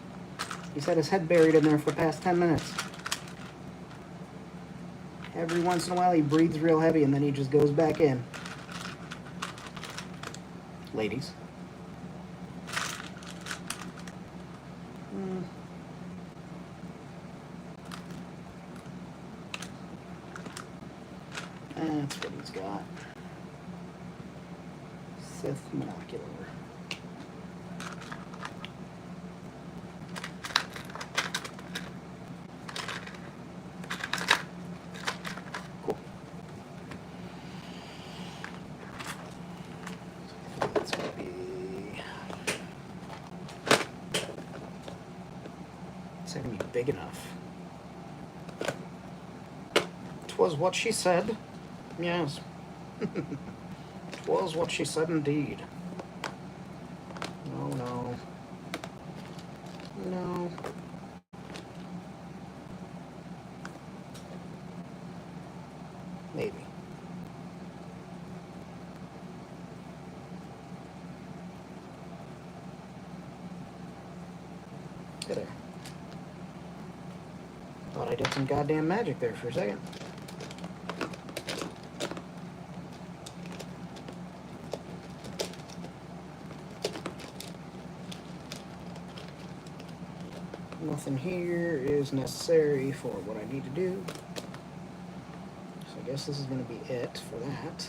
Speaker 1: He's had his head buried in there for the past 10 minutes. Every once in a while he breathes real heavy and then he just goes back in. Ladies. That's what he's got. Sith monocular. Cool. That's gonna be. It's gonna be big enough. 'Twas what she said. Yes. 'Twas what she said indeed. No. Maybe. There. Thought I did some goddamn magic there for a second. Nothing here is necessary for what I need to do. So I guess this is going to be it for that.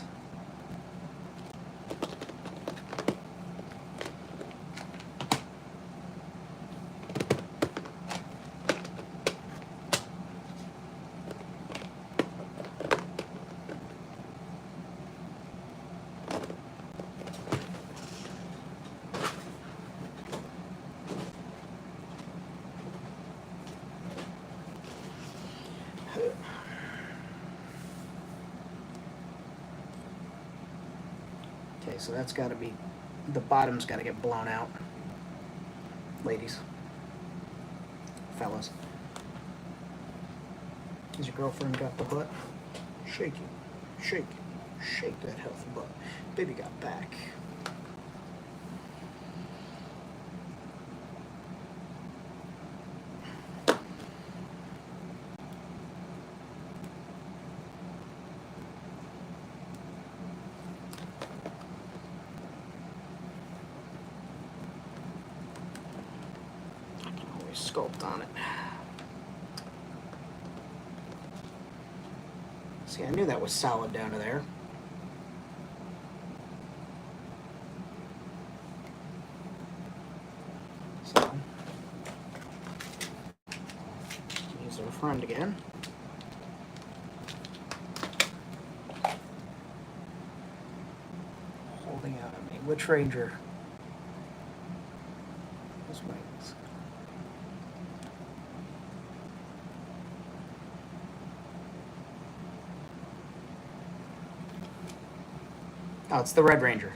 Speaker 1: Okay, so that's got to be, the bottom's got to get blown out. Ladies. Fellas. Has your girlfriend got the butt? Shake that healthy butt. Baby got back. Sculpt on it. See, I knew that was solid down to there. So, use our friend again. Holding out at me. Which ranger? This wings. Oh, it's the Red Ranger.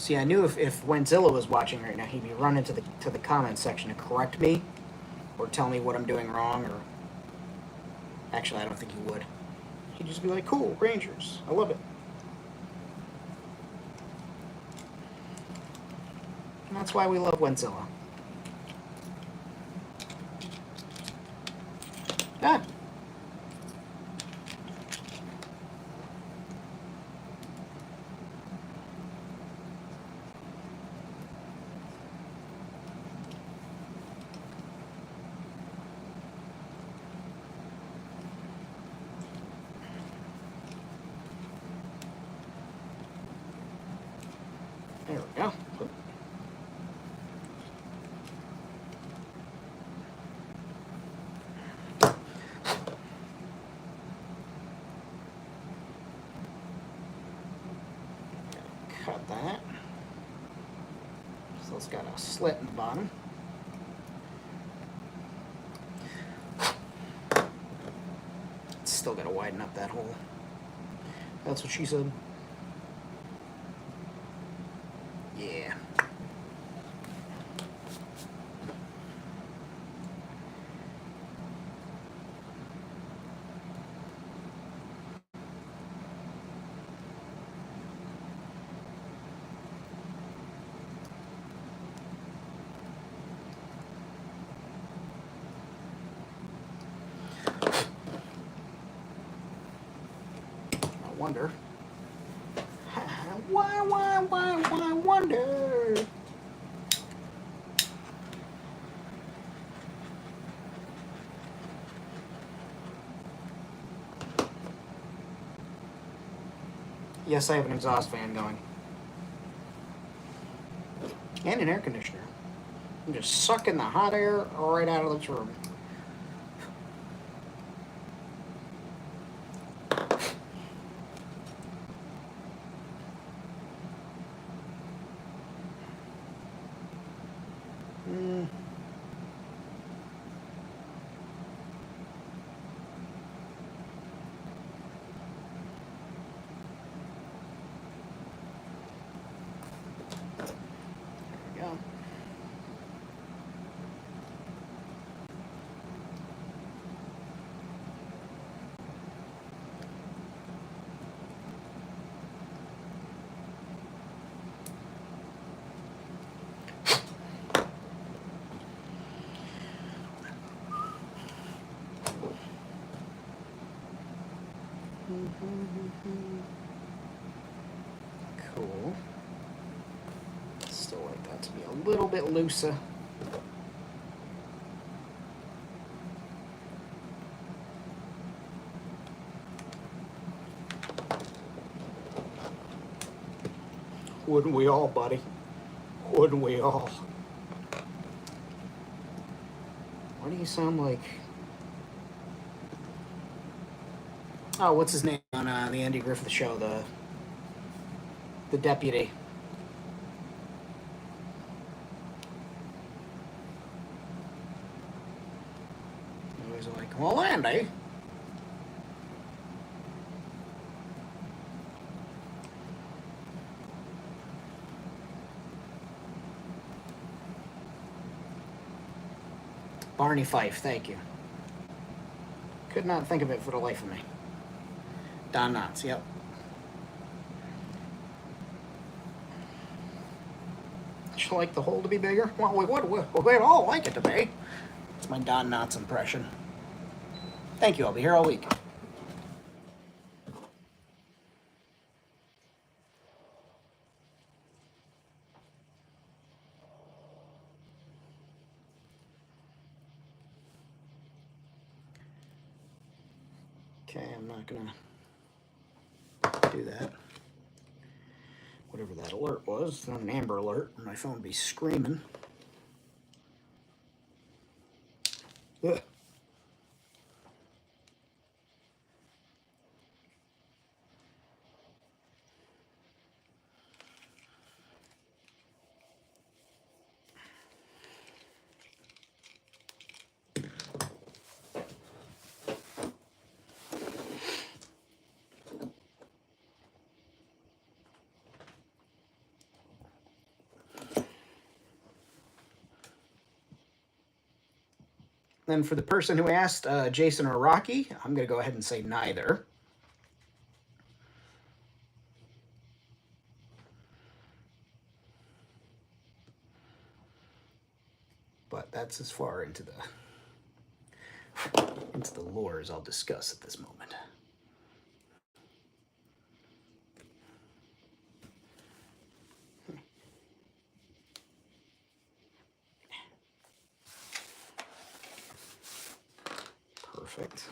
Speaker 1: See, I knew if Wenzilla was watching right now, he'd be running to the comment section to correct me or tell me what I'm doing wrong. Or actually, I don't think he would. He'd just be like, "Cool, Rangers, I love it." And that's why we love Wenzilla. Ah. There we go. Cut that. So it's got a slit in the bottom. It's still got to widen up that hole. That's what she said. Yeah. I wonder. Why wonder? Yes, I have an exhaust fan going. And an air conditioner. I'm just sucking the hot air right out of this room. There we go. Cool. Still like that to be a little bit looser. Wouldn't we all, buddy? Wouldn't we all? Why do you sound like... Oh, what's his name on the Andy Griffith show? The deputy. He was like, well, Andy. Barney Fife, thank you. Could not think of it for the life of me. Don Knotts, yep. Would you like the hole to be bigger? Well, we'd all like it to be. It's my Don Knotts impression. Thank you, I'll be here all week. Okay, I'm not gonna do that. Whatever that alert was, it's not an Amber Alert, or my phone would be screaming. Ugh. Then for the person who asked, Jason or Rocky, I'm going to go ahead and say neither. But that's as far into the lore as I'll discuss at this moment. Perfect.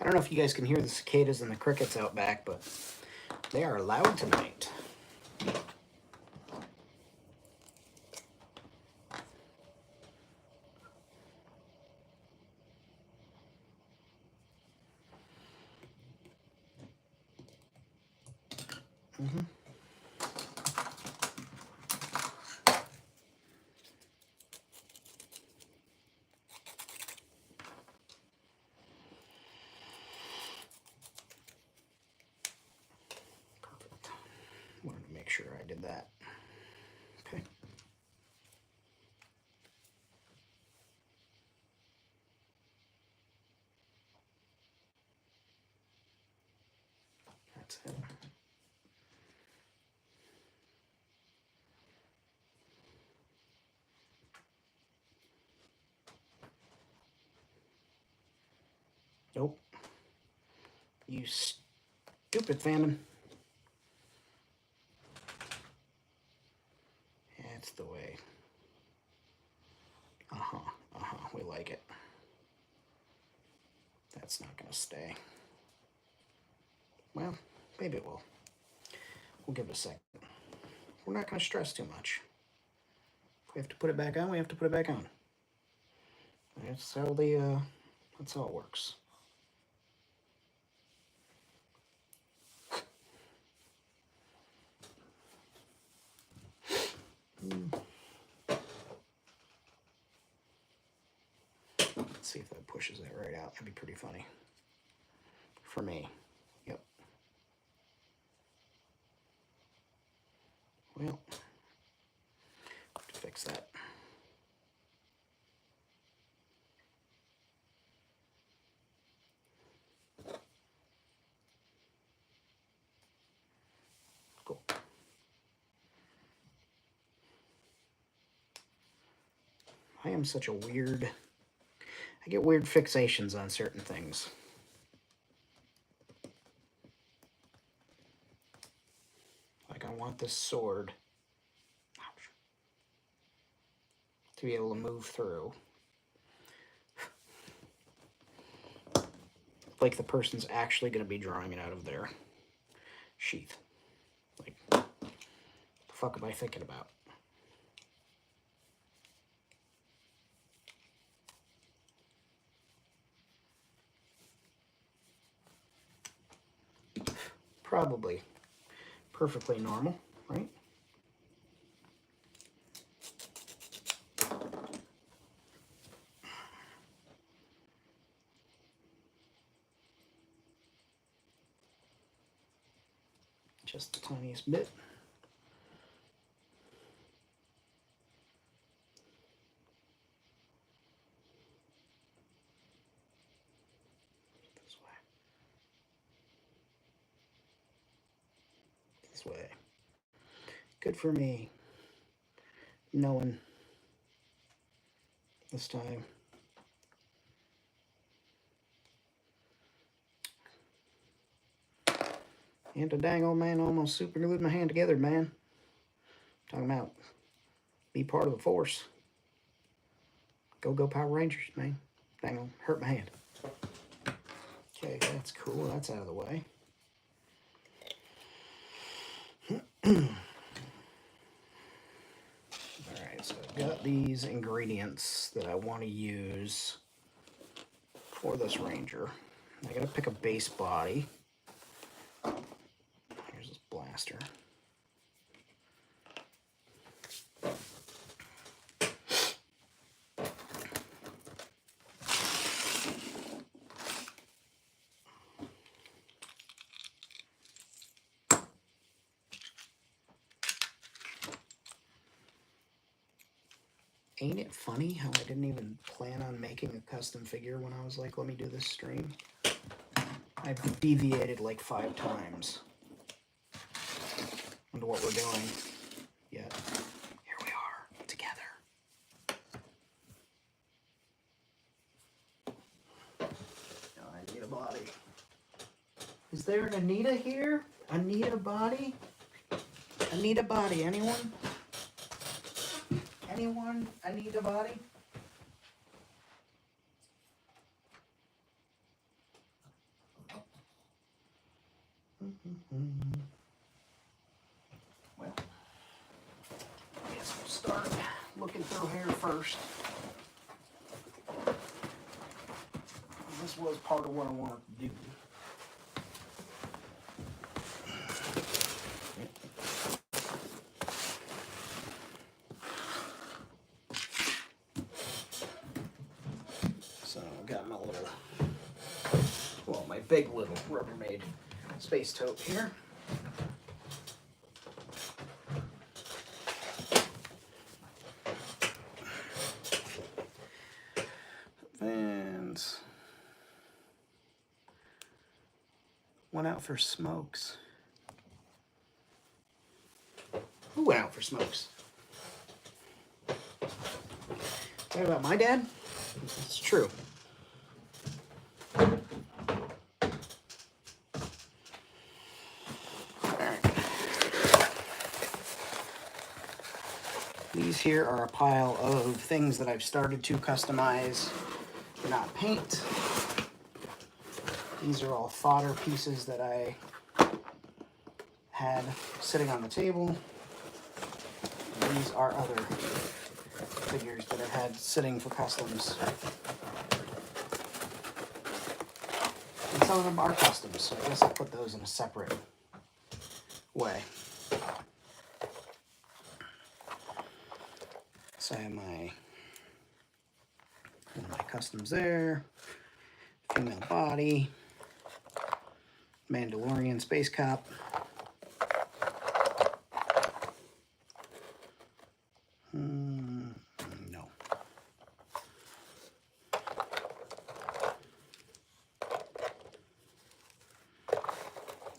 Speaker 1: I don't know if you guys can hear the cicadas and the crickets out back, but they are loud tonight. Mm-hmm. Perfect. Wanted to make sure I did that. Okay. That's it. Nope. You stupid famine. That's the way. Uh-huh. Uh-huh. We like it. That's not going to stay. Well, maybe it will. We'll give it a second. We're not going to stress too much. If we have to put it back on, we have to put it back on. That's how that's how it works. Let's see if that pushes it right out. That'd be pretty funny. For me. Yep. Well, have to fix that. Cool. I am such a weird... I get weird fixations on certain things. Like I want this sword to be able to move through. Like the person's actually going to be drawing it out of their sheath. Like, what the fuck am I thinking about? Probably perfectly normal, right? Just the tiniest bit. This way. This way. Good for me. Knowing this time. And the dang old man almost super glued my hand together, man. Talking about be part of the force. Go Power Rangers, man. Dang on, hurt my hand. Okay, that's cool. That's out of the way. Alright, so I've got these ingredients that I want to use for this Ranger. I gotta pick a base body. Here's this blaster. Ain't it funny how I didn't even plan on making a custom figure when I was like, let me do this stream? I've deviated like 5 times into what we're doing. Yet, here we are, together. Oh, I need a body. Is there an Anita here? Anita body? Anita body, anyone? Anyone? Anita body? Well, I guess we'll start looking through here first. This was part of what I wanted to do. So I got my little, well, my big little Rubbermaid space tote here. And went out for smokes. Who went out for smokes? What about my dad? It's true. These here are a pile of things that I've started to customize, but not paint. These are all fodder pieces that I had sitting on the table. And these are other figures that I've had sitting for customs. And some of them are customs, so I guess I'll put those in a separate way. So I have one of my customs there, female body, Mandalorian space cop. No.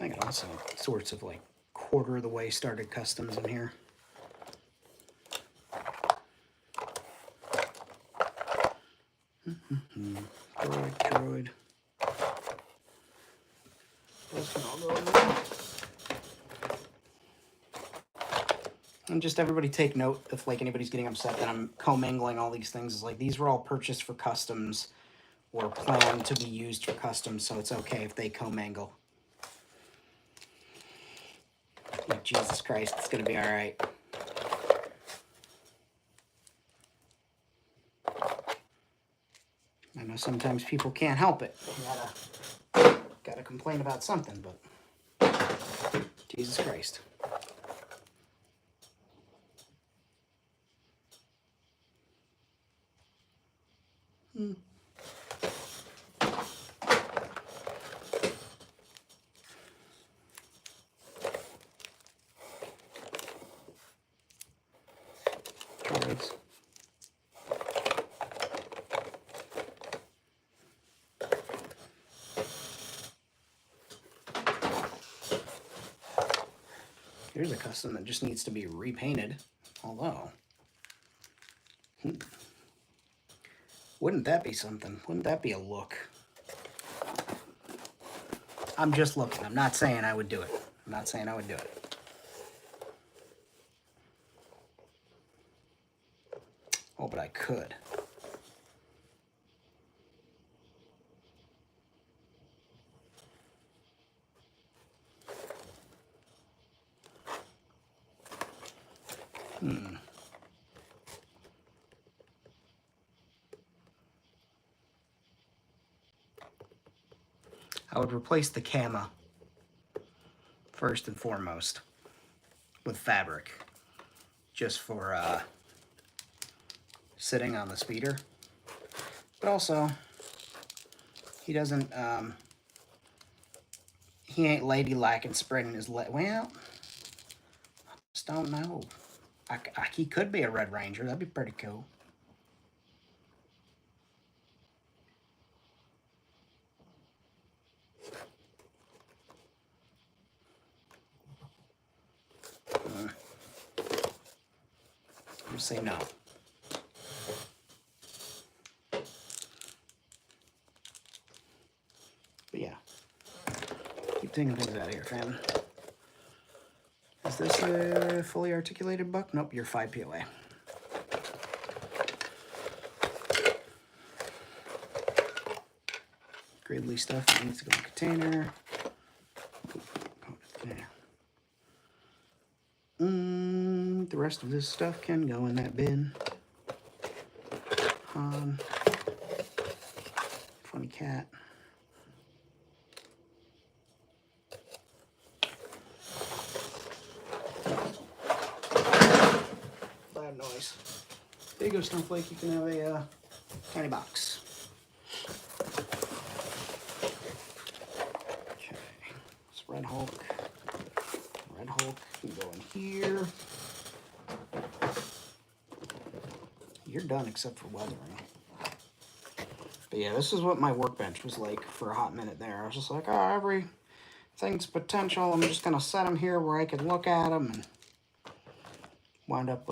Speaker 1: I got also sorts of like quarter of the way started customs in here. Droid. Those can all go in there. And just everybody take note if like anybody's getting upset that I'm commingling all these things. Is like these were all purchased for customs or planned to be used for customs, so it's okay if they commingle. Like, Jesus Christ, it's gonna be all right. I know sometimes people can't help it. You gotta complain about something, but Jesus Christ. Droids. Here's a custom that just needs to be repainted, although, wouldn't that be something? Wouldn't that be a look? I'm just looking. I'm not saying I would do it. I'm not saying I would do it. Oh, but I could. I would replace the cama first and foremost with fabric, just for sitting on the speeder. But also, he doesn't, he ain't ladylike and spreading his leg. Well, I just don't know. He could be a Red Ranger. That'd be pretty cool. I'll say no. But yeah, keep taking things out of here, fam. Is this a fully articulated buck? Nope, you're 5 POA. Gridley stuff that needs to go in a container. The rest of this stuff can go in that bin. Funny cat. Loud noise. There you go, Snowflake. You can have a tiny box. Okay. It's Red Hulk. Red Hulk can go in here. You're done except for weathering. But yeah, this is what my workbench was like for a hot minute there. I was just like, oh, everything's potential. I'm just going to set them here where I can look at them, and wound up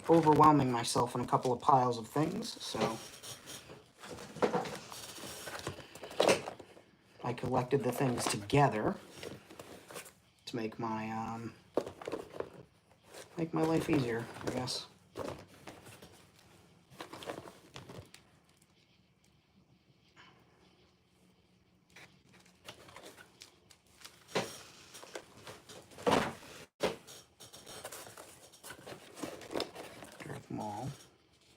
Speaker 1: overwhelming myself in a couple of piles of things. So I collected the things together to make my life easier, I guess. Mall.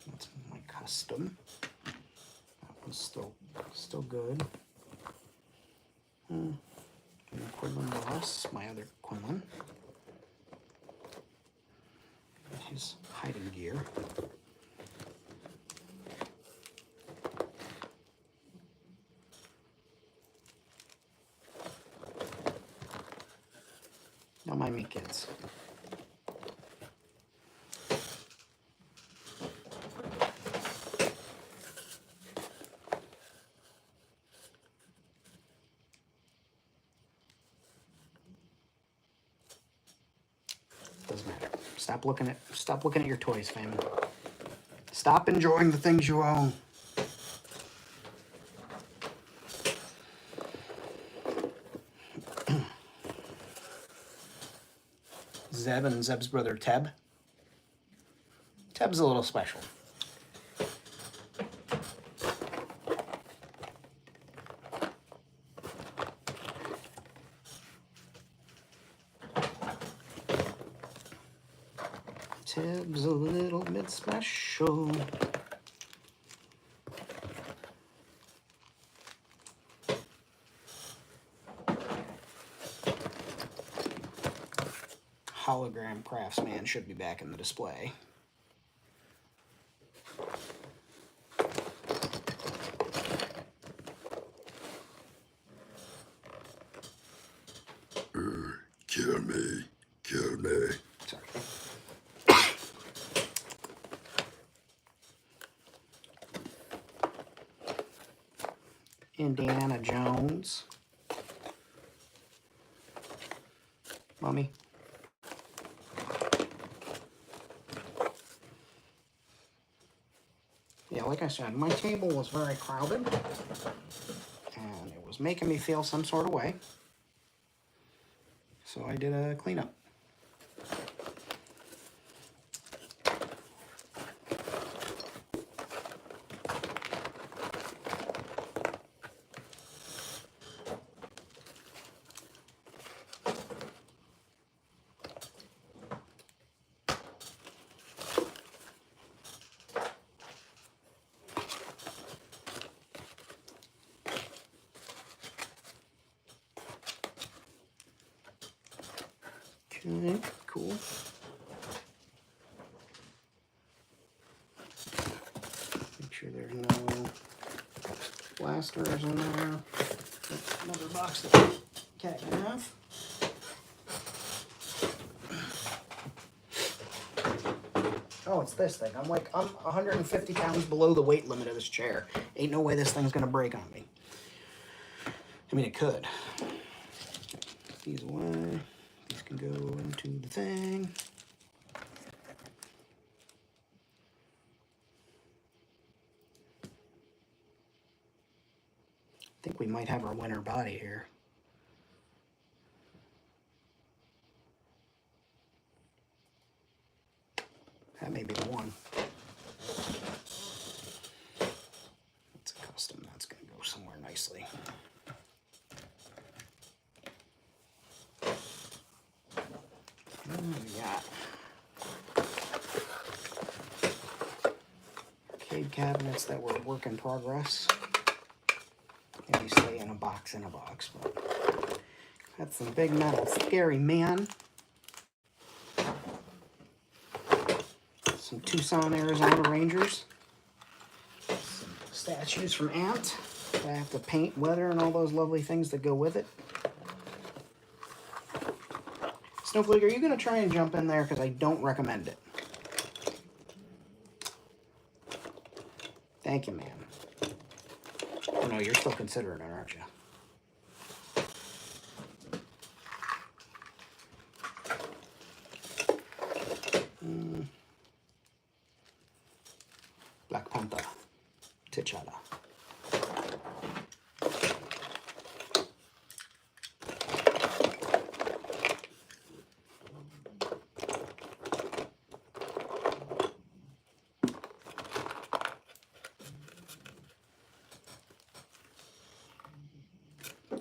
Speaker 1: That's my custom. That one's still good. Quinlan Boss, my other Quinlan. His hiding gear. Don't mind me, kids. Doesn't matter. Stop looking at your toys, fam. Stop enjoying the things you own. Zeb and Zeb's brother Teb. Teb's a little special. Teb's a little bit special. Hologram Craftsman should be back in the display.
Speaker 2: Kill me. Kill me.
Speaker 1: Sorry. Indiana Jones. Mommy. Yeah, like I said, my table was very crowded, and it was making me feel some sort of way. So I did a cleanup. Alright, cool. Make sure there's no blasters in there. That's another box that cat can have. Oh, it's this thing. I'm 150 pounds below the weight limit of this chair. Ain't no way this thing's gonna break on me. I mean, it could. These away. These can go into the thing. I think we might have our winner body here. That may be the one. It's a custom. That's going to go somewhere nicely. What do we got? Arcade cabinets that were work in progress. Maybe stay in a box, but that's some big metal. Scary, man. Some Tucson, Arizona Rangers. Some statues from ART that I have to paint, weather, and all those lovely things that go with it. Snowflake, are you going to try and jump in there? Because I don't recommend it. Thank you, man. Oh, no, you're still considering it, aren't you? Black Panther. T'Challa.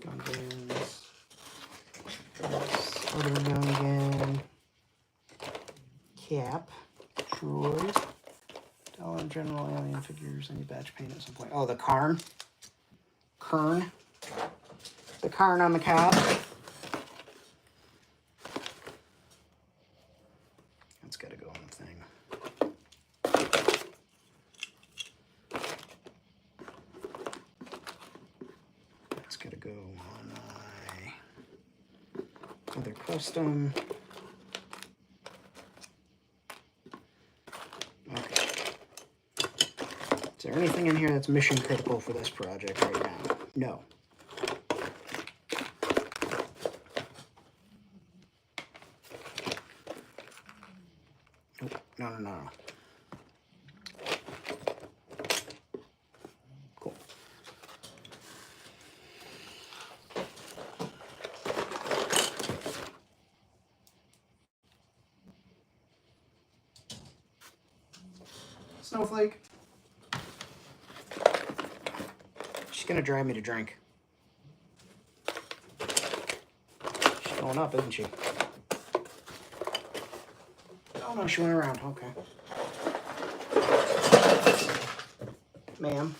Speaker 1: Gungans. Other Gungan. Cap. Droid. Dollar General Alien figures. Any batch paint at some point. Oh, the Karn. Kern. The Karn on the cob. That's got to go on the thing. That's got to go on my other custom. Okay. Is there anything in here that's mission critical for this project right now? No. Nope. No. Cool. Snowflake. She's gonna drive me to drink. She's going up, isn't she? Oh no, she went around. Okay. Ma'am,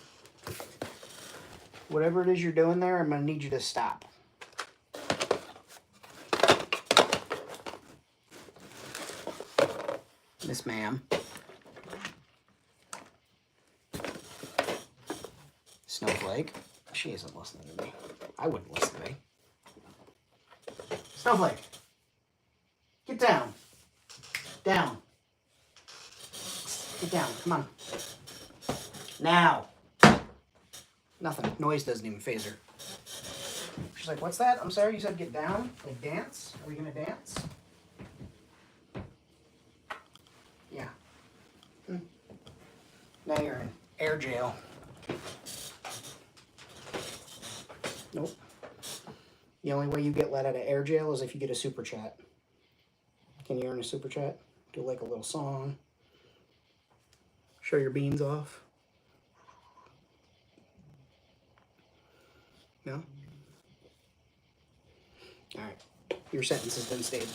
Speaker 1: whatever it is you're doing there, I'm gonna need you to stop. Miss Ma'am. Snowflake. She isn't listening to me. I wouldn't listen to me. Snowflake. Get down. Down. Get down. Come on. Now. Nothing. Noise doesn't even phase her. She's like, what's that? I'm sorry, you said get down? Like dance? Are we gonna dance? Yeah. Now you're in air jail. Nope. The only way you get let out of air jail is if you get a super chat. Can you earn a super chat? Do like a little song. Show your beans off. No? Alright. Your sentence has been stayed.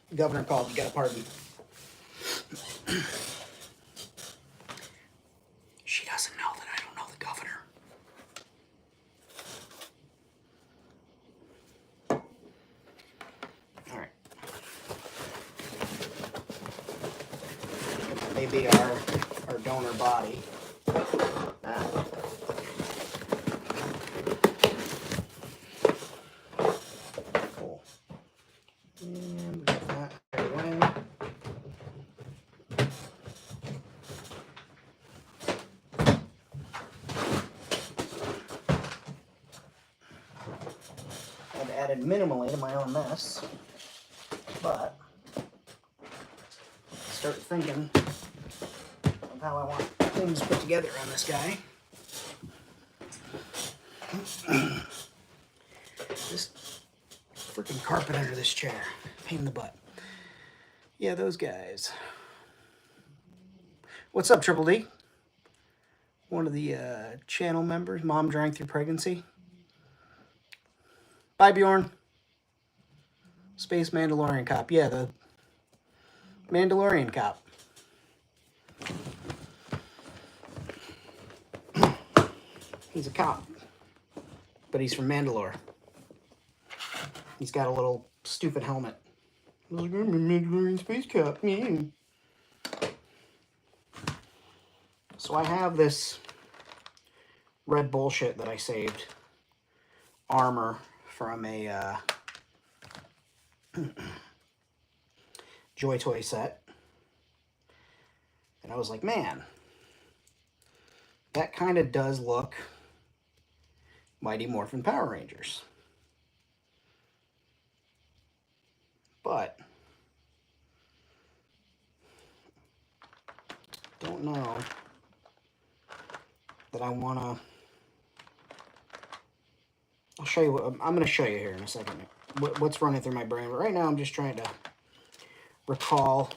Speaker 1: The governor called, you got a pardon. She doesn't know that I don't know the governor. Alright. may be our donor body. Ah. Cool. And get that out of the way. I've added minimally to my own mess, but start thinking of how I want things put together on this guy. This freaking carpet under this chair, pain in the butt. Yeah, those guys. What's up, Triple D? One of the channel members. Mom drank through pregnancy. Bye, Bjorn. Space Mandalorian cop. Yeah, the Mandalorian cop. He's a cop, but he's from Mandalore. He's got a little stupid helmet. I was like, I'm a Mandalorian space cop. Yeah. So I have this red bullshit that I saved. Armor from a Joy Toy set. And I was like, man, that kind of does look Mighty Morphin Power Rangers. But don't know that I want to. I'll show you. I'm going to show you here in a second what's running through my brain. But right now, I'm just trying to recall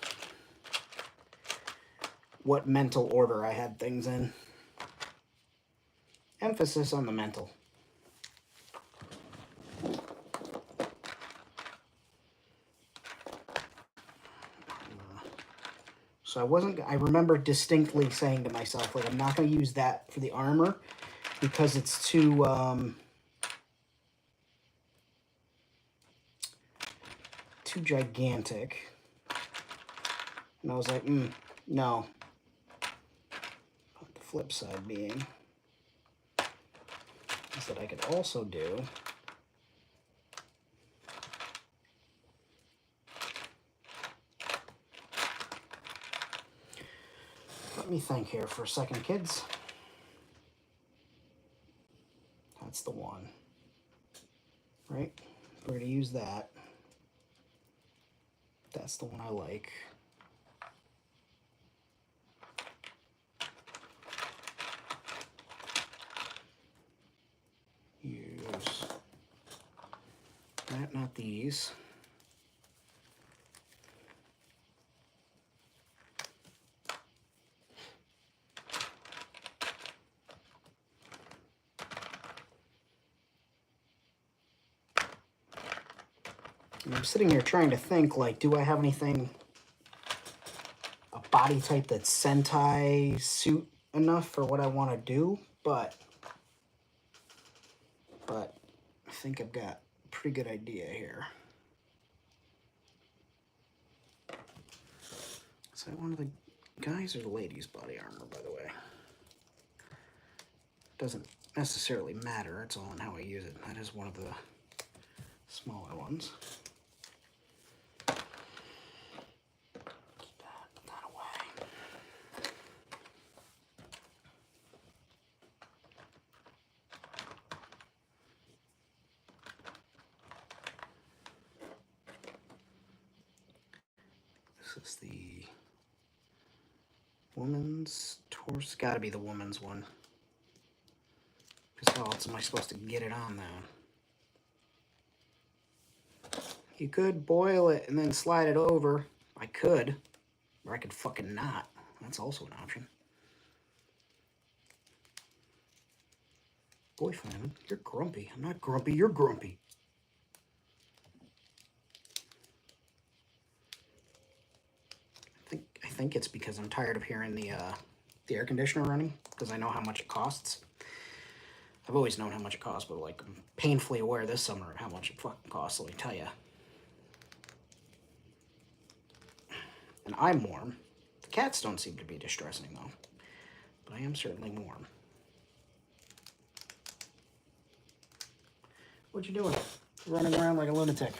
Speaker 1: what mental order I had things in. Emphasis on the mental. So I remember distinctly saying to myself, like, I'm not going to use that for the armor because it's too, too gigantic. And I was like, no. But the flip side being is that I could also do let me think here for a second, kids. That's the one. Right? We're going to use that. That's the one I like. Use that, not these. And I'm sitting here trying to think, like, do I have anything, a body type that's Sentai suit enough for what I want to do? But I think I've got a pretty good idea here. Is that one of the guys or the ladies' body armor, by the way? Doesn't necessarily matter. It's all in how I use it. That is one of the smaller ones. Put that away. This is the woman's torso. Gotta be the woman's one. Because how else am I supposed to get it on there? You could boil it and then slide it over. I could. Or I could fucking not. That's also an option. Boyfriend, you're grumpy. I'm not grumpy, you're grumpy. I think it's because I'm tired of hearing the air conditioner running, because I know how much it costs. I've always known how much it costs, but like I'm painfully aware this summer of how much it fucking costs, let me tell you. And I'm warm. Cats don't seem to be distressing, though. But I am certainly warm. What you doing? Running around like a lunatic.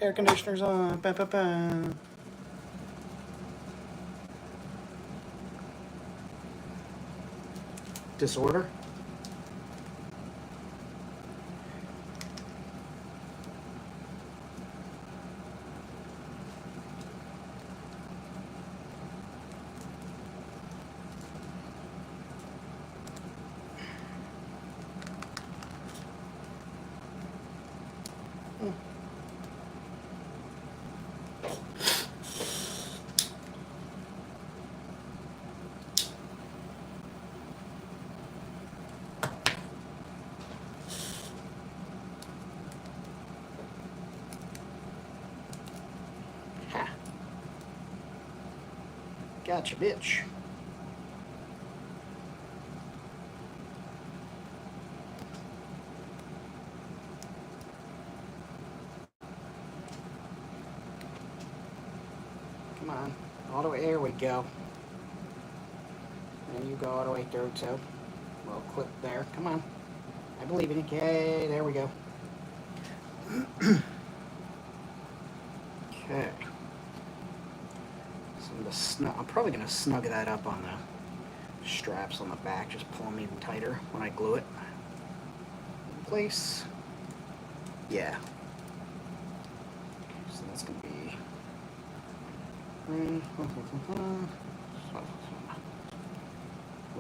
Speaker 1: Air conditioner's on. Ba, ba, ba. Disorder? Ha. Gotcha, bitch. Come on. All the way, there we go. And you go all the way through too. Little clip there. Come on. I believe in you. Okay, there we go. Okay. So I'm probably going to snug that up on the straps on the back. Just pull them even tighter when I glue it in place. Yeah. So that's going to be...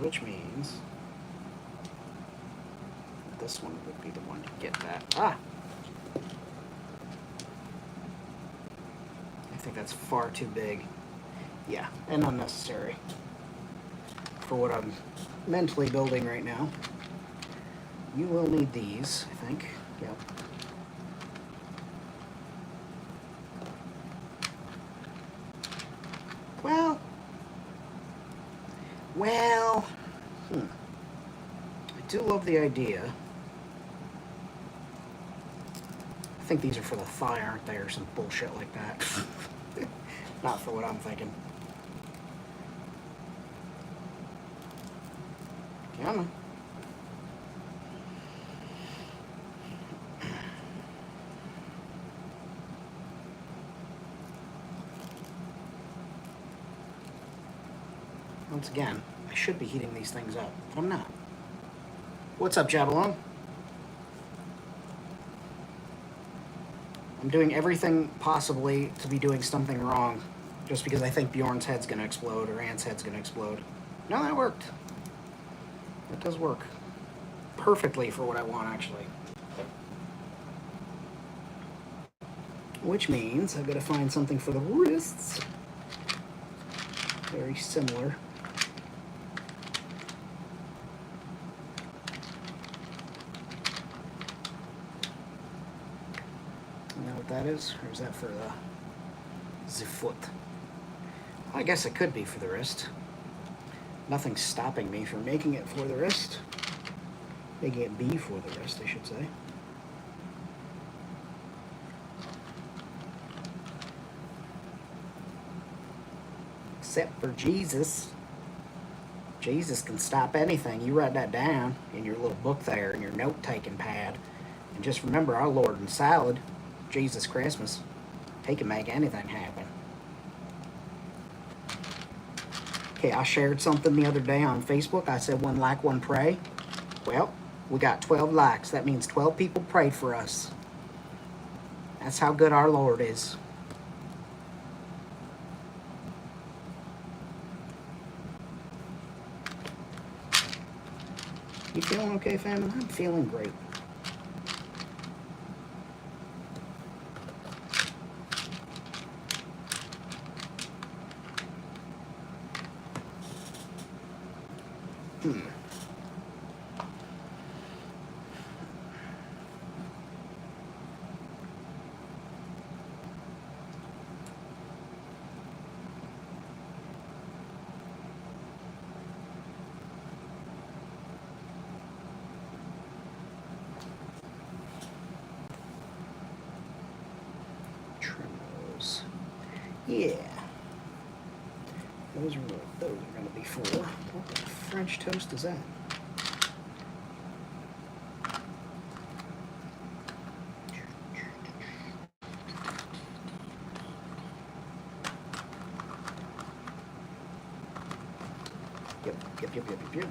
Speaker 1: which means this one would be the one to get that. Ah! I think that's far too big. Yeah, and unnecessary for what I'm mentally building right now. You will need these, I think. Yep. Well, I do love the idea. I think these are for the thigh, aren't they, or some bullshit like that. Not for what I'm thinking. Come on. Once again, I should be heating these things up, but I'm not. What's up, Jabalong? I'm doing everything possibly to be doing something wrong just because I think Bjorn's head's going to explode or Ant's head's going to explode. No, that worked. That does work. Perfectly for what I want, actually. Which means I've got to find something for the wrists. Very similar. You know what that is? Or is that for the foot? I guess it could be for the wrist. Nothing's stopping me from making it for the wrist. Making it be for the wrist, I should say. Except for Jesus. Jesus can stop anything. You write that down in your little book there, in your note-taking pad. And just remember our Lord and Salad, Jesus Christmas. He can make anything happen. Okay, I shared something the other day on Facebook. I said, 1 like, 1 pray. Well, we got 12 likes. That means 12 people prayed for us. That's how good our Lord is. You feeling okay, family? I'm feeling great. Trim those. Yeah. Those are what those are going to be for. What the French toast is that? Yep.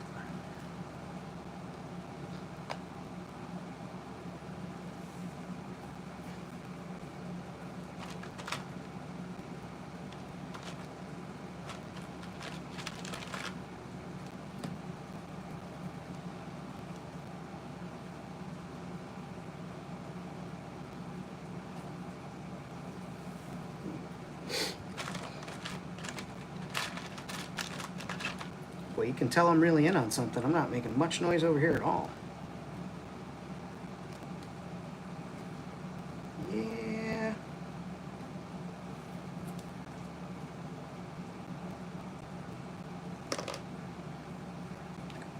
Speaker 1: Well, you can tell I'm really in on something. I'm not making much noise over here at all. Yeah.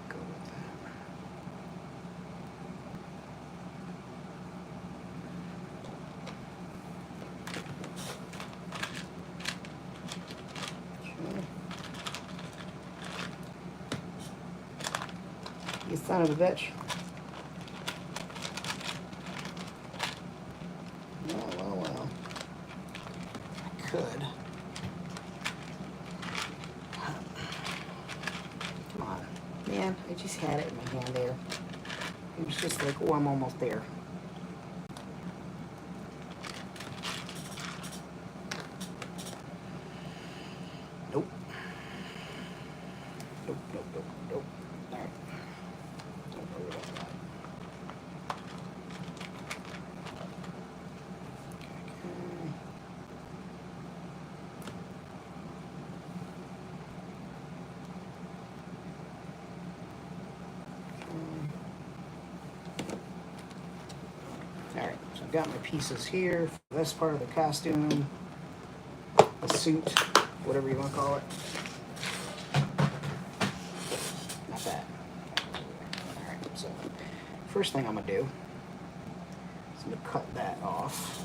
Speaker 1: Go with that. Okay. You son of a bitch. Well. I could. Come on. Man, I just had it in my hand there. It was just like, oh, I'm almost there. Nope. Nope. All right. Don't worry about that. Okay. Alright, so I've got my pieces here for this part of the costume, a suit, whatever you want to call it. Not that. Alright, so first thing I'm going to do is I'm going to cut that off.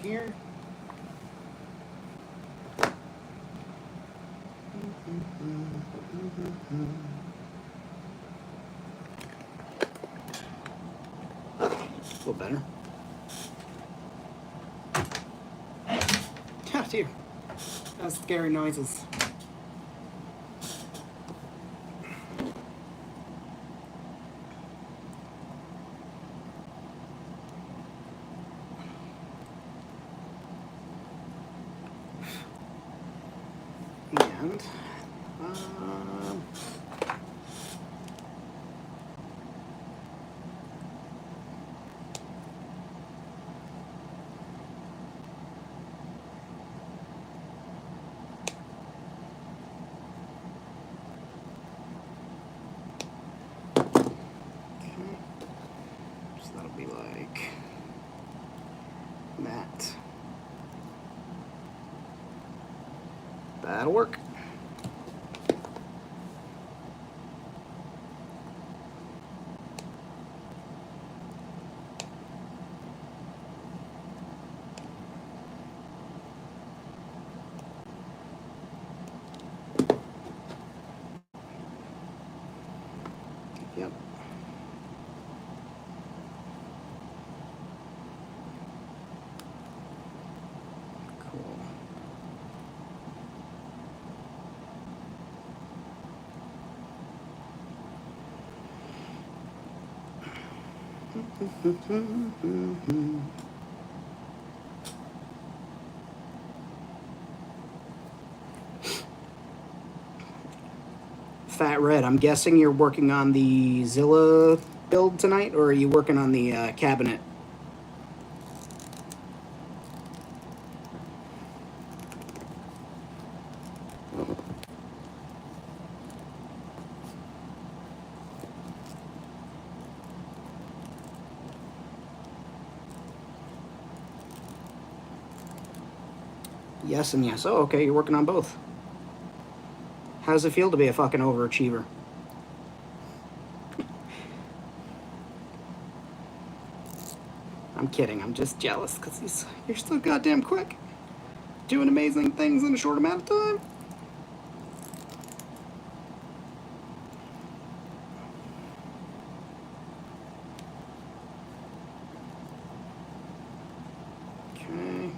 Speaker 1: Here. A little better. Oh dear. That's scary noises. And so that'll be like that. That'll work. Yep. Cool. Fat Red, I'm guessing you're working on the Zilla build tonight, or are you working on the cabinet? Yes and yes. Oh, okay, you're working on both. How does it feel to be a fucking overachiever? I'm kidding. I'm just jealous because you're so goddamn quick. Doing amazing things in a short amount of time. Okay.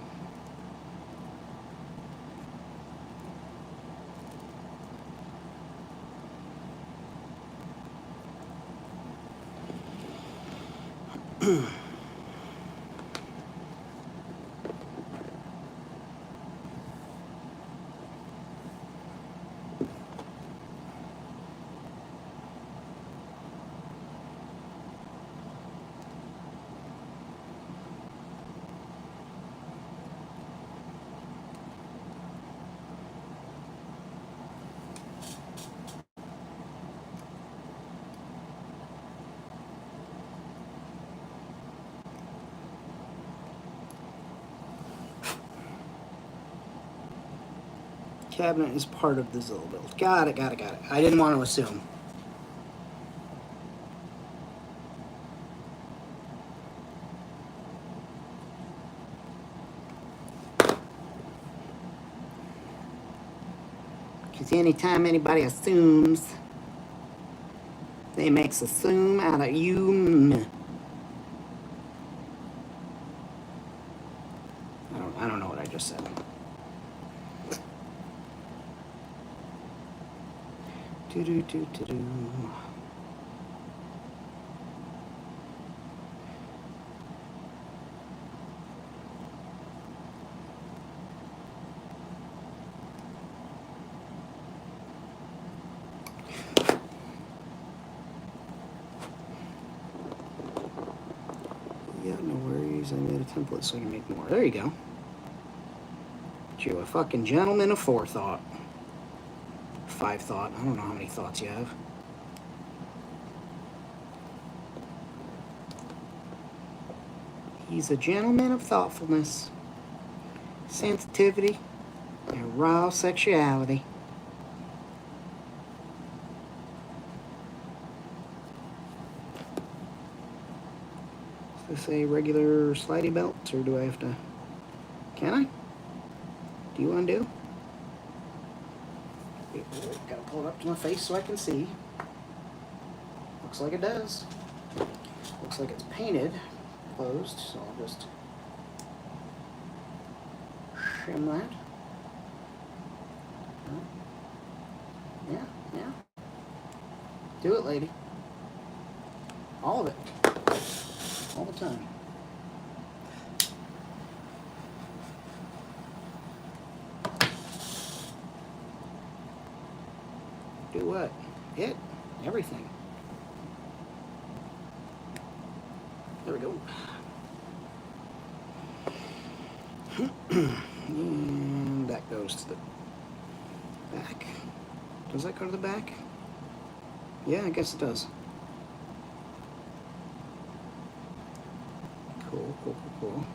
Speaker 1: Cabinet is part of the Zilla build. Got it, got it, got it. I didn't want to assume. Because anytime anybody assumes, they makes assume out of you. I don't know what I just said. Do do do do do. Yeah, no worries. I made a template so I can make more. There you go. But you're a fucking gentleman of forethought. 5 thought. I don't know how many thoughts you have. He's a gentleman of thoughtfulness, sensitivity, and raw sexuality. Is this a regular slidey belt, or do I have to... Can I? Do you undo? Wait, gotta pull it up to my face so I can see. Looks like it does. Looks like it's painted closed, so I'll just trim that. Yeah, yeah. Do it, lady. All of it. All the time. Do what? It. Everything. There we go. And that goes to the back. Does that go to the back? Yeah, I guess it does. Cool, cool, cool, cool.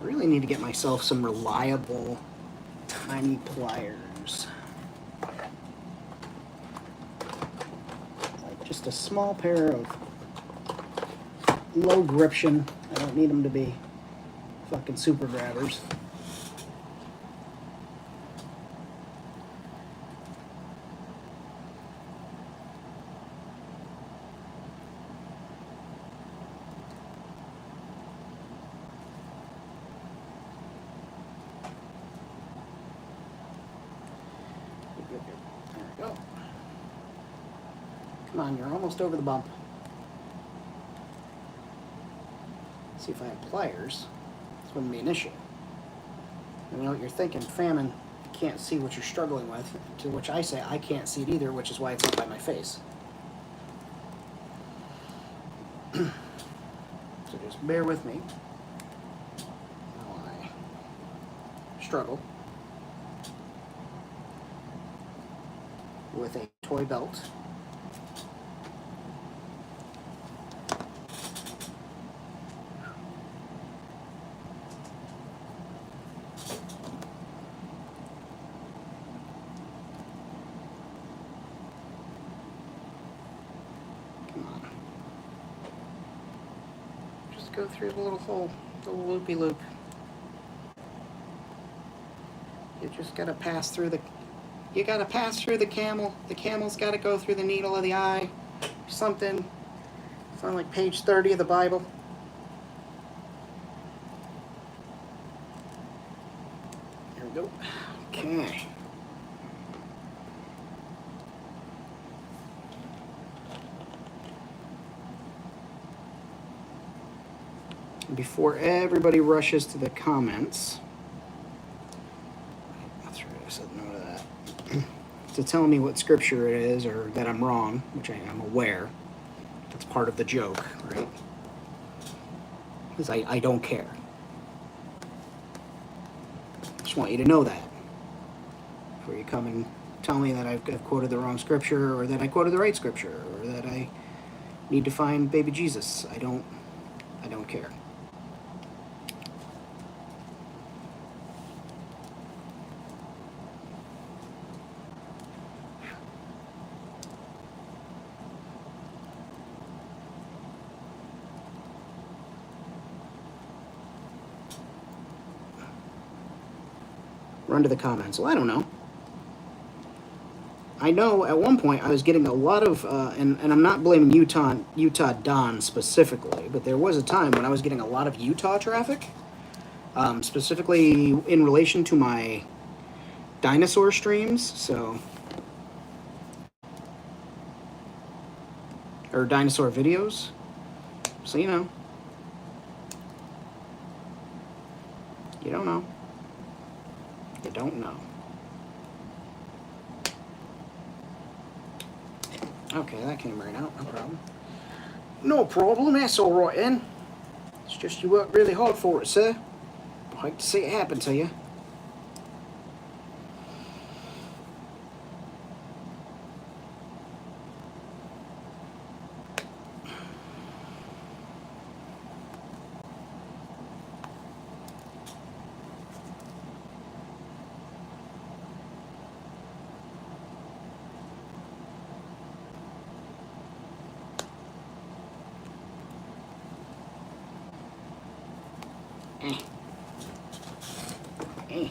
Speaker 1: I really need to get myself some reliable tiny pliers. Like just a small pair of low gription. I don't need them to be fucking super grabbers. There we go. Come on, you're almost over the bump. See, if I had pliers, this wouldn't be an issue. And you know what you're thinking, famine, you can't see what you're struggling with, to which I say I can't see it either, which is why it's up by my face. So just bear with me while I struggle with a toy belt. Come on. Just go through the little hole, the little loopy-loop. You just gotta pass through the... You gotta pass through the camel. The camel's gotta go through the needle of the eye. Something. It's on like page 30 of the Bible. Here we go. Okay. Before everybody rushes to the comments, that's right, I said no to that. To tell me what scripture it is or that I'm wrong, which I am aware. That's part of the joke, right? Because I don't care. Just want you to know that before you come and tell me that I've quoted the wrong scripture or that I quoted the right scripture or that I need to find baby Jesus. I don't care. Run to the comments. Well, I don't know. I know at one point I was getting a lot of, and I'm not blaming Utah Don specifically, but there was a time when I was getting a lot of Utah traffic, specifically in relation to my dinosaur streams, so, or dinosaur videos, so you know. You don't know. You don't know. Okay, that came right out, no problem. No problem, that's all right then. It's just you worked really hard for it, sir. I hate to see it happen to you. Eh.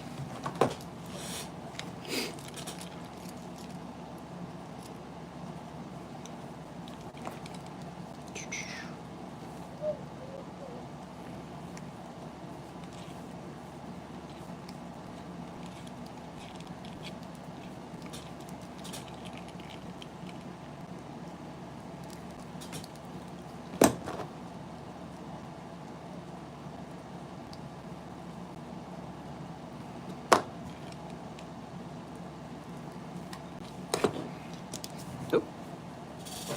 Speaker 1: Oh.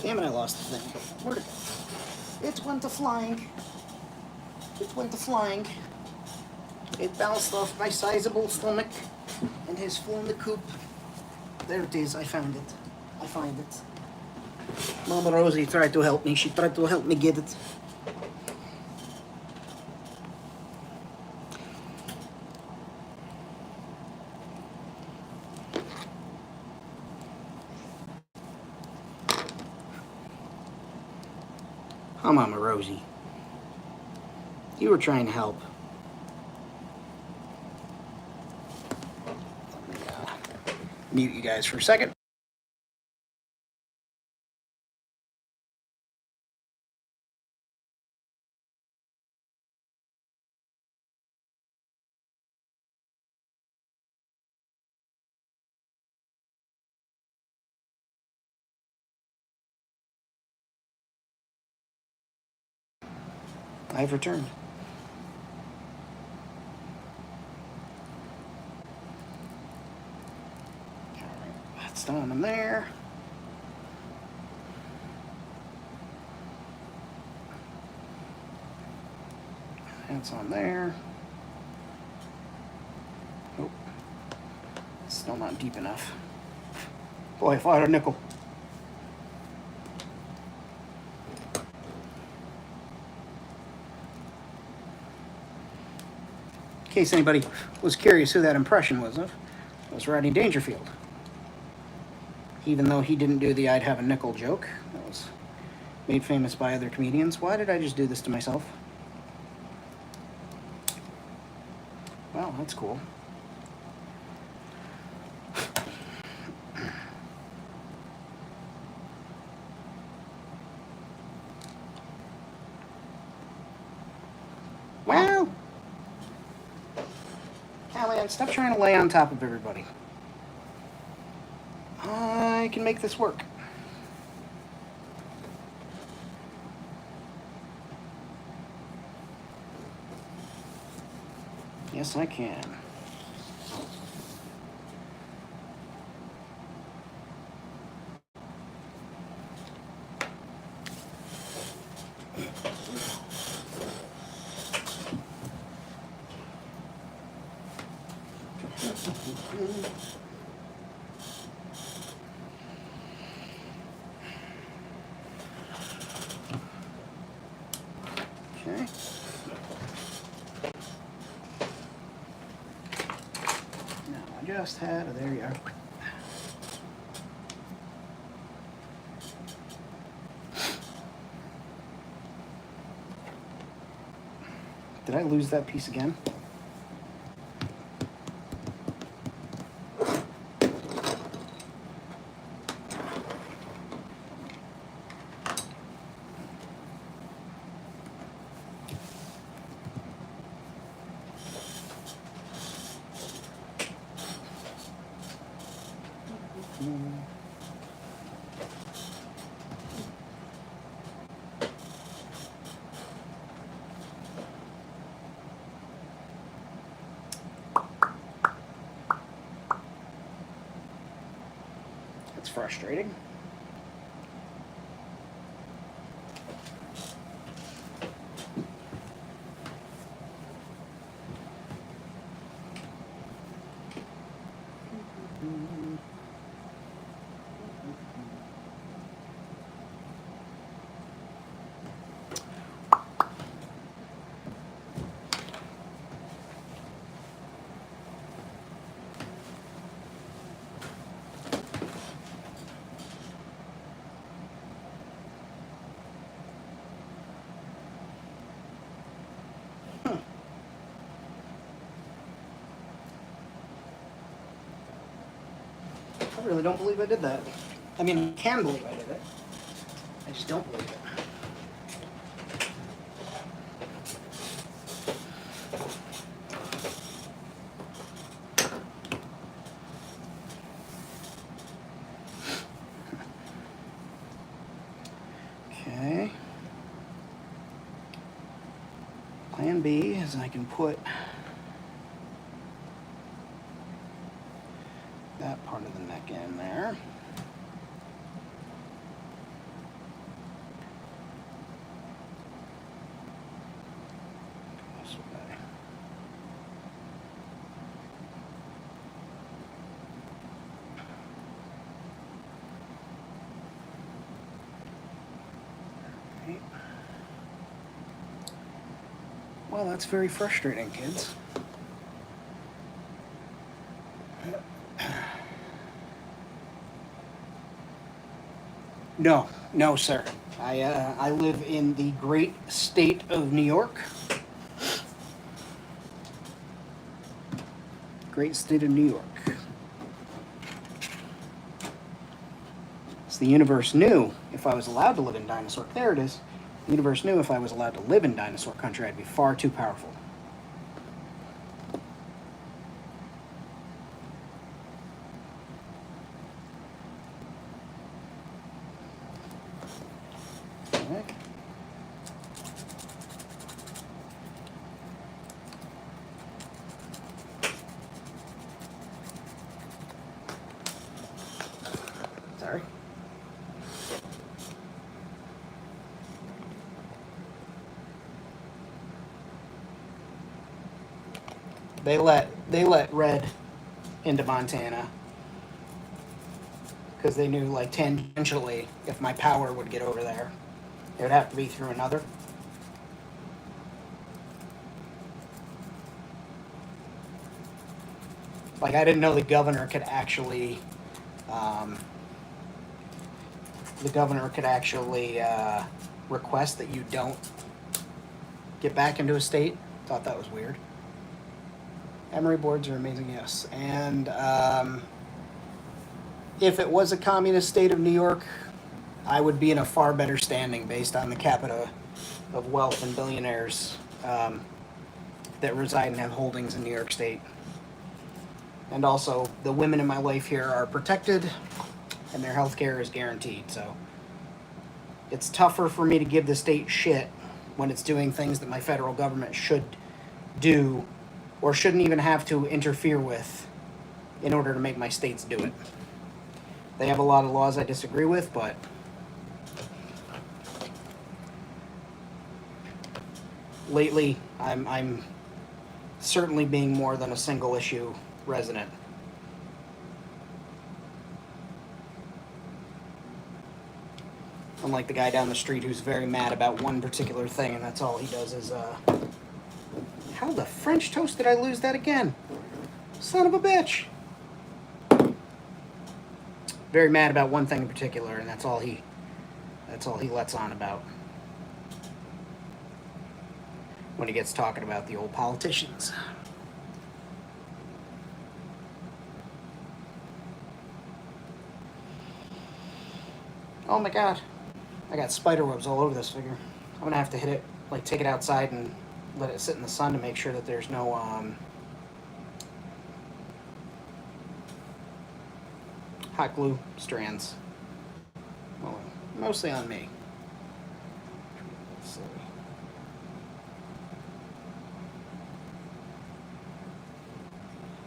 Speaker 1: Damn it, I lost the thing. Where'd it go? It went to flying. It went to flying. It bounced off my sizable stomach and has flown the coop. There it is, I found it. I find it. Mama Rosie tried to help me. She tried to help me get it. Oh, Mama Rosie. You were trying to help. Let me mute you guys for a second. I've returned. Alright, that's done in there. That's on there. Still not deep enough. Boy, if I had a nickel. In case anybody was curious who that impression was of, it was Rodney Dangerfield. Even though he didn't do the I'd have a nickel joke, that was made famous by other comedians. Why did I just do this to myself? Well, that's cool. Well, Callahan, stop trying to lay on top of everybody. I can make this work. Yes, I can. Okay. Now I just had, there you are. Did I lose that piece again? That's frustrating. I really don't believe I did that. I mean, I can believe I did it. I just don't believe it. Okay. Plan B is I can put that part of the neck in there. This way. Right. Well, that's very frustrating, kids. No, no, sir. I live in the great state of New York. Great state of New York. So the universe knew if I was allowed to live in dinosaur. There it is. The universe knew if I was allowed to live in dinosaur country, I'd be far too powerful. Okay. Sorry. They let Red into Montana because they knew, like, tangentially, if my power would get over there, it would have to be through another. Like, I didn't know um, the governor could actually request that you don't get back into a state. Thought that was weird. Emery boards are amazing, yes. And if it was a communist state of New York, I would be in a far better standing based on the capita of wealth and billionaires that reside and have holdings in New York State. And also, the women in my life here are protected, and their health care is guaranteed. So it's tougher for me to give the state shit when it's doing things that my federal government should do or shouldn't even have to interfere with in order to make my states do it. They have a lot of laws I disagree with, but lately I'm certainly being more than a single issue resident. Unlike the guy down the street who's very mad about one particular thing, and that's all he does is, how the French toast did I lose that again? Son of a bitch! Very mad about one thing in particular, and that's all he lets on about when he gets talking about the old politicians. Oh my god. I got spider webs all over this figure. I'm gonna have to hit it, like take it outside and let it sit in the sun to make sure that there's no hot glue strands. Well, mostly on me. Let's see.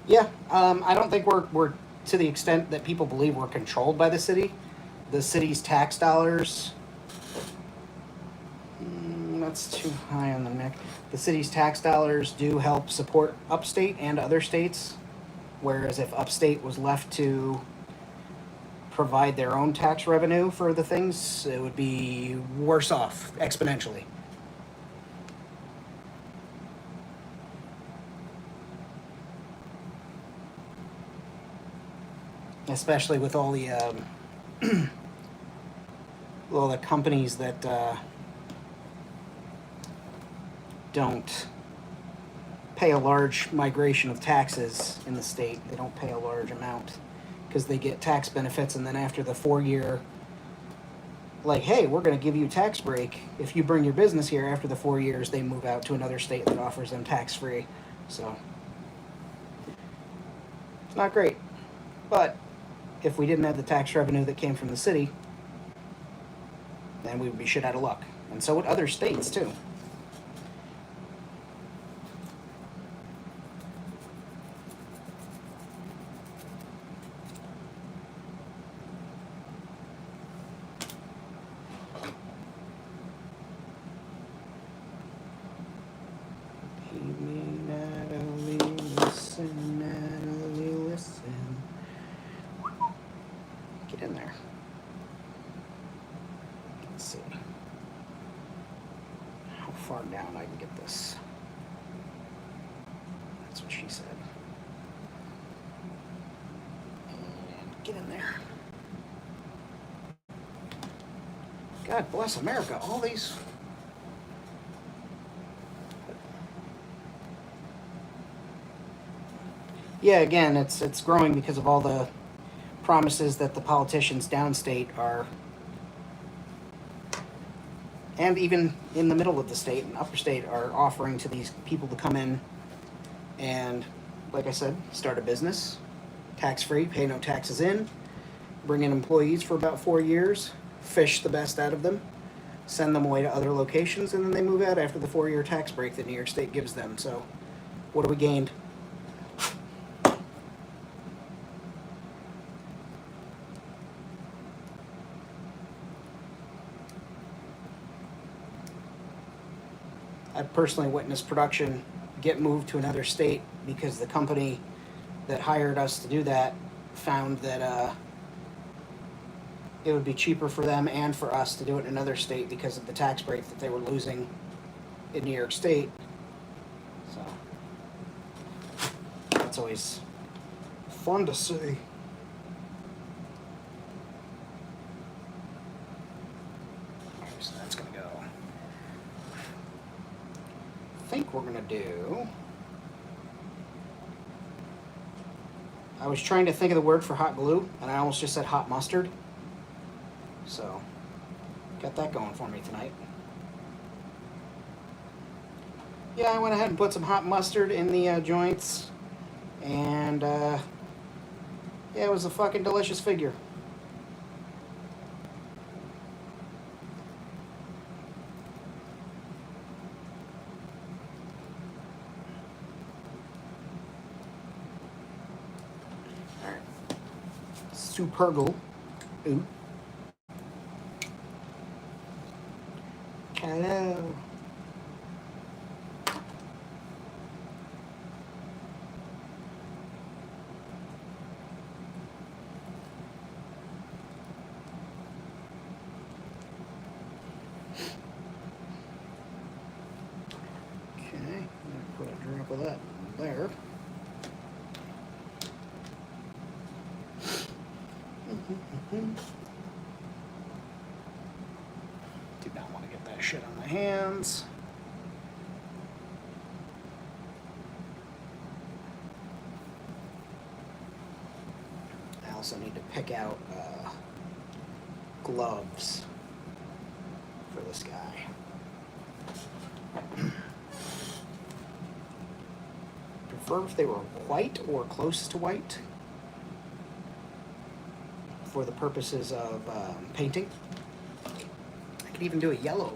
Speaker 1: Yeah, I don't think we're to the extent that people believe we're controlled by the city. The city's tax dollars. That's too high on the neck. The city's tax dollars do help support upstate and other states, whereas if upstate was left to provide their own tax revenue for the things, it would be worse off exponentially. Especially with all the companies that don't pay a large migration of taxes in the state. They don't pay a large amount because they get tax benefits, and then after the 4-year, like, hey, we're going to give you a tax break if you bring your business here. After the 4 years, they move out to another state that offers them tax free. So it's not great. But if we didn't have the tax revenue that came from the city, then we would be shit out of luck. And so would other states too. Listen. Get in there. Let's see how far down I can get this. That's what she said. And get in there. God bless America. All these. Yeah, again, it's growing because of all the promises that the politicians downstate are, and even in the middle of the state and upper state, are offering to these people to come in and, like I said, start a business, tax-free, pay no taxes in, bring in employees for about 4 years, fish the best out of them, send them away to other locations, and then they move out after the 4-year tax break that New York State gives them. So what have we gained? I've personally witnessed production get moved to another state because the company that hired us to do that found that it would be cheaper for them and for us to do it in another state because of the tax break that they were losing in New York State. So that's always fun to see. Okay, so that's gonna go. I think we're gonna do. I was trying to think of the word for hot glue, and I almost just said hot mustard. So, got that going for me tonight. Yeah, I went ahead and put some hot mustard in the joints, and yeah, it was a fucking delicious figure. Alright. Supergle. Ooh. Hello. Okay, I'm gonna put a drop of that there. Do not want to get that shit on my hands. I also need to pick out gloves for this guy. Prefer if they were white or close to white for the purposes of painting. I could even do a yellow.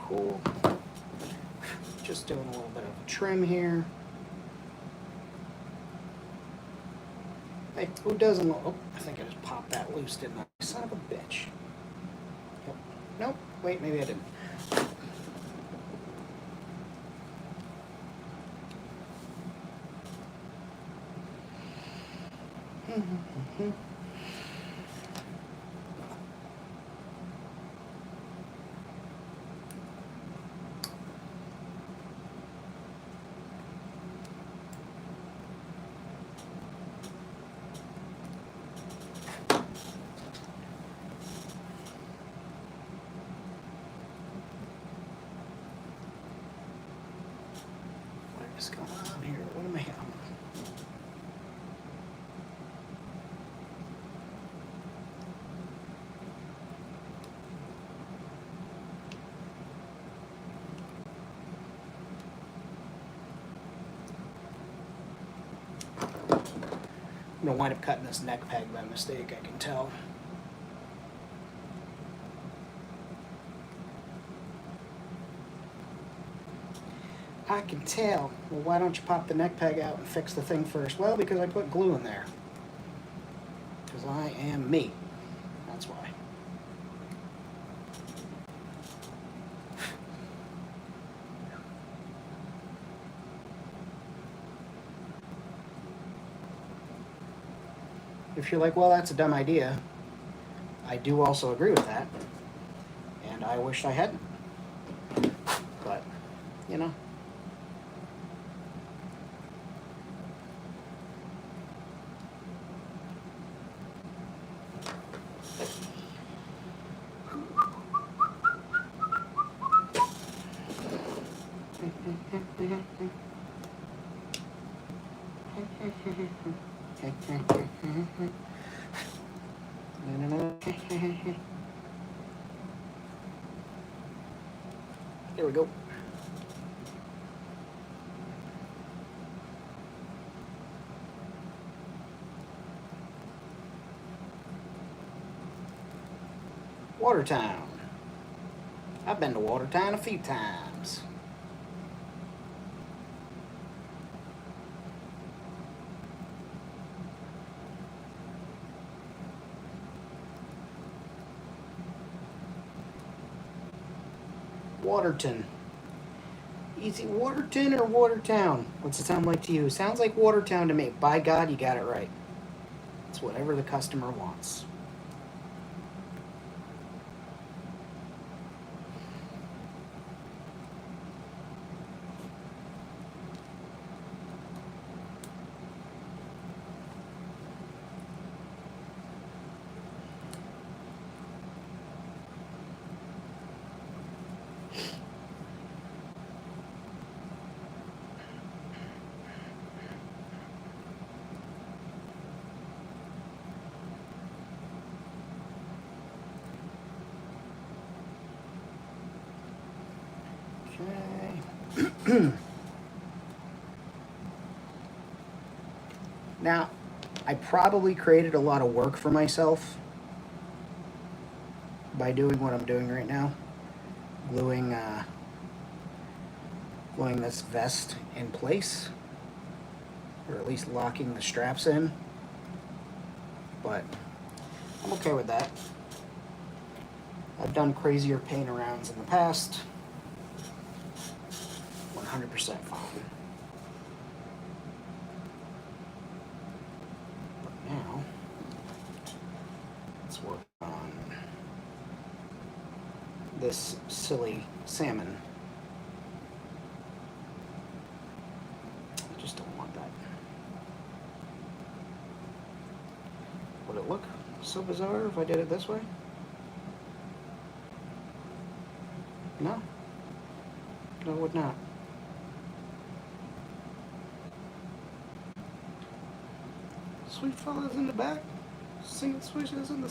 Speaker 1: Cool. Just doing a little bit of a trim here. Hey, who doesn't? Oh, I think I just popped that loose, didn't I? Son of a bitch. Yep. Nope. Wait, maybe I didn't. What is going on here? What am I having? I'm gonna wind up cutting this neck peg by mistake, I can tell. I can tell. Well, why don't you pop the neck peg out and fix the thing first? Well, because I put glue in there. Because I am me. That's why. If you're like, well, that's a dumb idea, I do also agree with that. And I wish I hadn't. But, you know. There we go. Watertown. I've been to Watertown a few times. Waterton. Easy, Waterton or Watertown? What's it sound like to you? Sounds like Watertown to me. By God, you got it right. It's whatever the customer wants. Okay. Now, I probably created a lot of work for myself by doing what I'm doing right now. Gluing this vest in place, or at least locking the straps in. But I'm okay with that. I've done crazier paint arounds in the past. 100% fine. But now, let's work on this silly salmon. I just don't want that. Would it look so bizarre if I did it this way? No. No, it would not. Sweet fellas in the back, singing swishes in the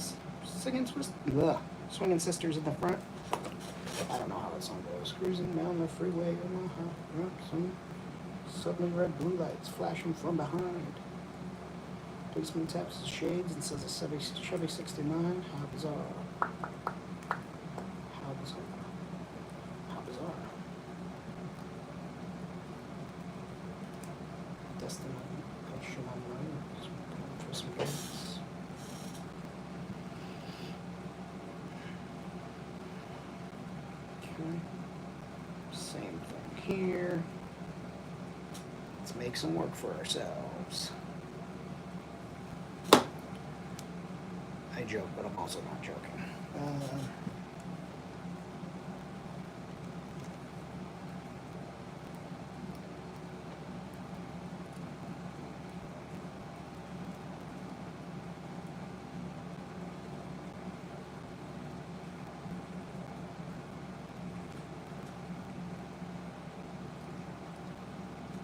Speaker 1: swinging sisters in the front. I don't know how that song goes. Cruising down the freeway in my heart. Suddenly red blue lights flashing from behind. Policeman taps his shades and says a Chevy 69. How bizarre. How bizarre. How bizarre. Destiny. Should I know? For some gas. Okay. Same thing here. Let's make some work for ourselves. I joke, but I'm also not joking.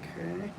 Speaker 1: Okay.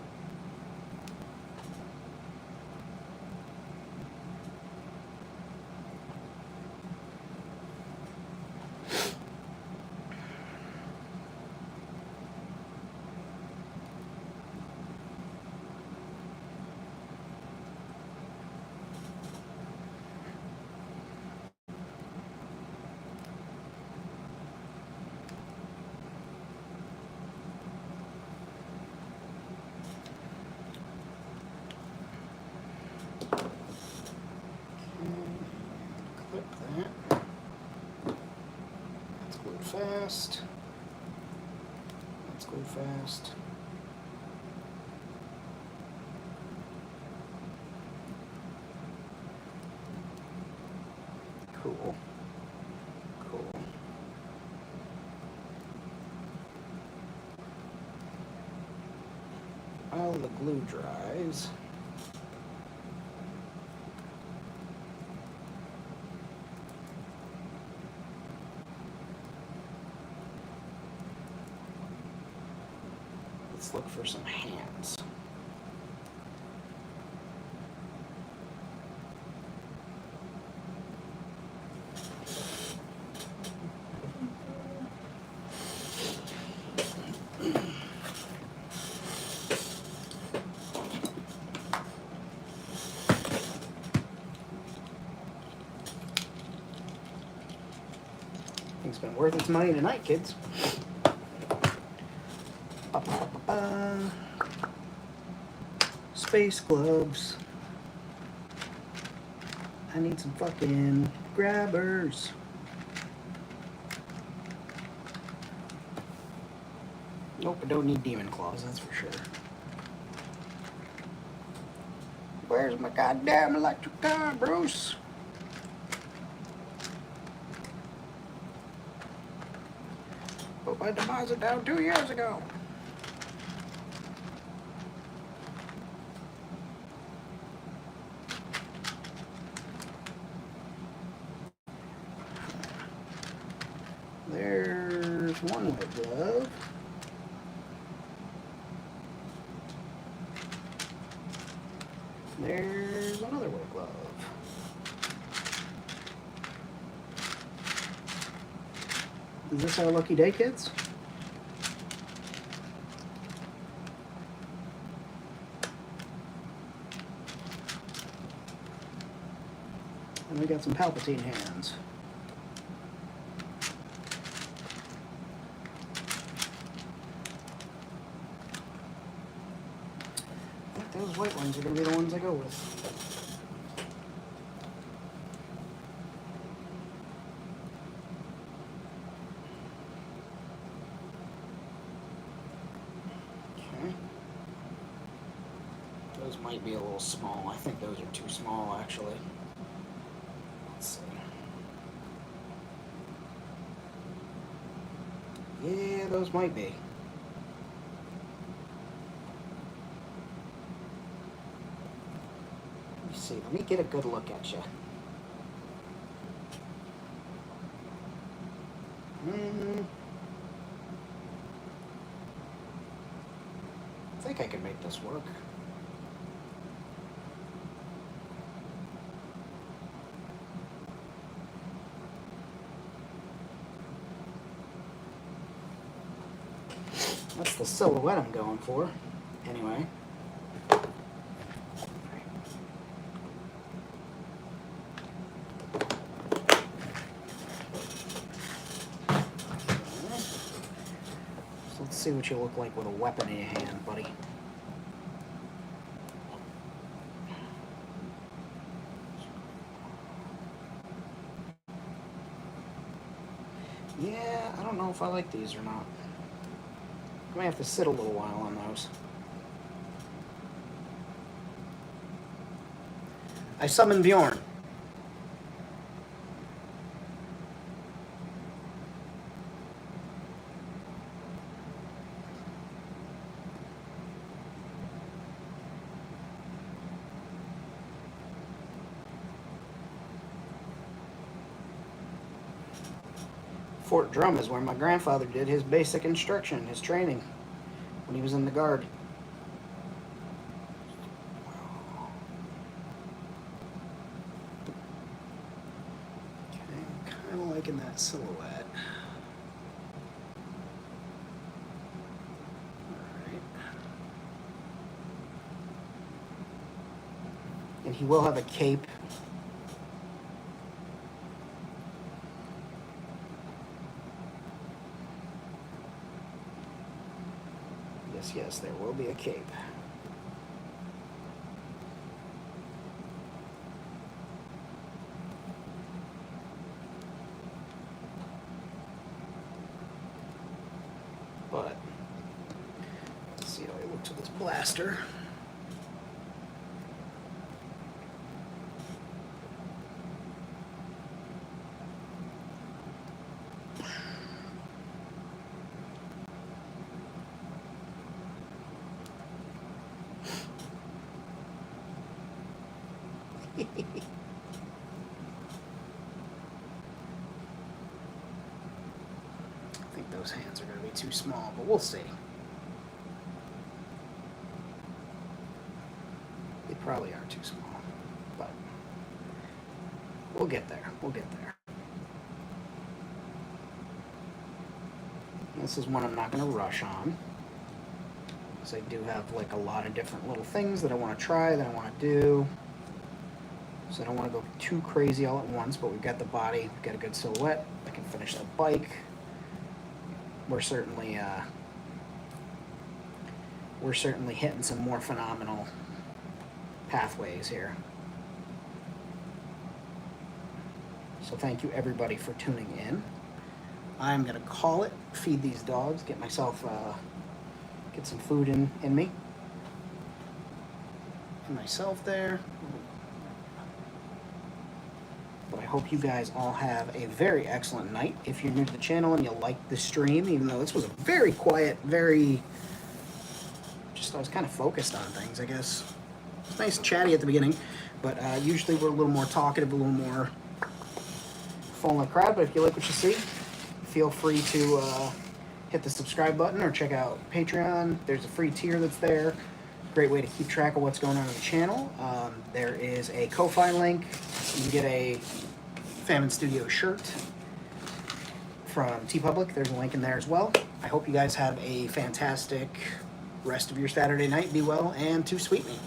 Speaker 1: Clip that. Let's glue fast. Let's glue fast. Cool. Cool. While the glue dries, let's look for some hands. It's been worth its money tonight, kids. Ba-ba-ba-ba. Space gloves. I need some fucking grabbers. Nope, I don't need demon claws, that's for sure. Where's my goddamn electric car, Bruce? Put my deposit down 2 years ago. There's one white glove. There's another white glove. Is this our lucky day, kids? And we got some Palpatine hands. I think those white ones are going to be the ones I go with. Okay. Those might be a little small. I think those are too small, actually. Let's see. Yeah, those might be. Let me see. Let me get a good look at you. I think I can make this work. That's the silhouette I'm going for. Anyway. So let's see what you look like with a weapon in your hand, buddy. Yeah, I don't know if I like these or not. I might have to sit a little while on those. I summon Bjorn. Fort Drum is where my grandfather did his basic instruction, his training, when he was in the Guard. Okay, I'm kind of liking that silhouette. Alright. And he will have a cape. Yes, there will be a cape. But let's see how he looks with his blaster. I think those hands are going to be too small, but we'll see. They probably are too small, but we'll get there. We'll get there. This is one I'm not going to rush on, because I do have like a lot of different little things that I want to try, that I want to do. So I don't want to go too crazy all at once, but we've got the body, we've got a good silhouette, I can finish the bike. We're certainly hitting some more phenomenal pathways here. So thank you everybody for tuning in. I'm gonna call it, feed these dogs, get myself, get some food in me. And myself there. But I hope you guys all have a very excellent night. If you're new to the channel and you like the stream, even though this was a very quiet, I was kind of focused on things, I guess. It's nice and chatty at the beginning, but usually we're a little more talkative, a little more full in the crowd. But if you like what you see, feel free to hit the subscribe button or check out Patreon. There's a free tier that's there. Great way to keep track of what's going on the channel. There is a Ko-Fi link. You can get a Famine Studio shirt from TeePublic. There's a link in there as well. I hope you guys have a fantastic rest of your Saturday night. Be well and to sweet me.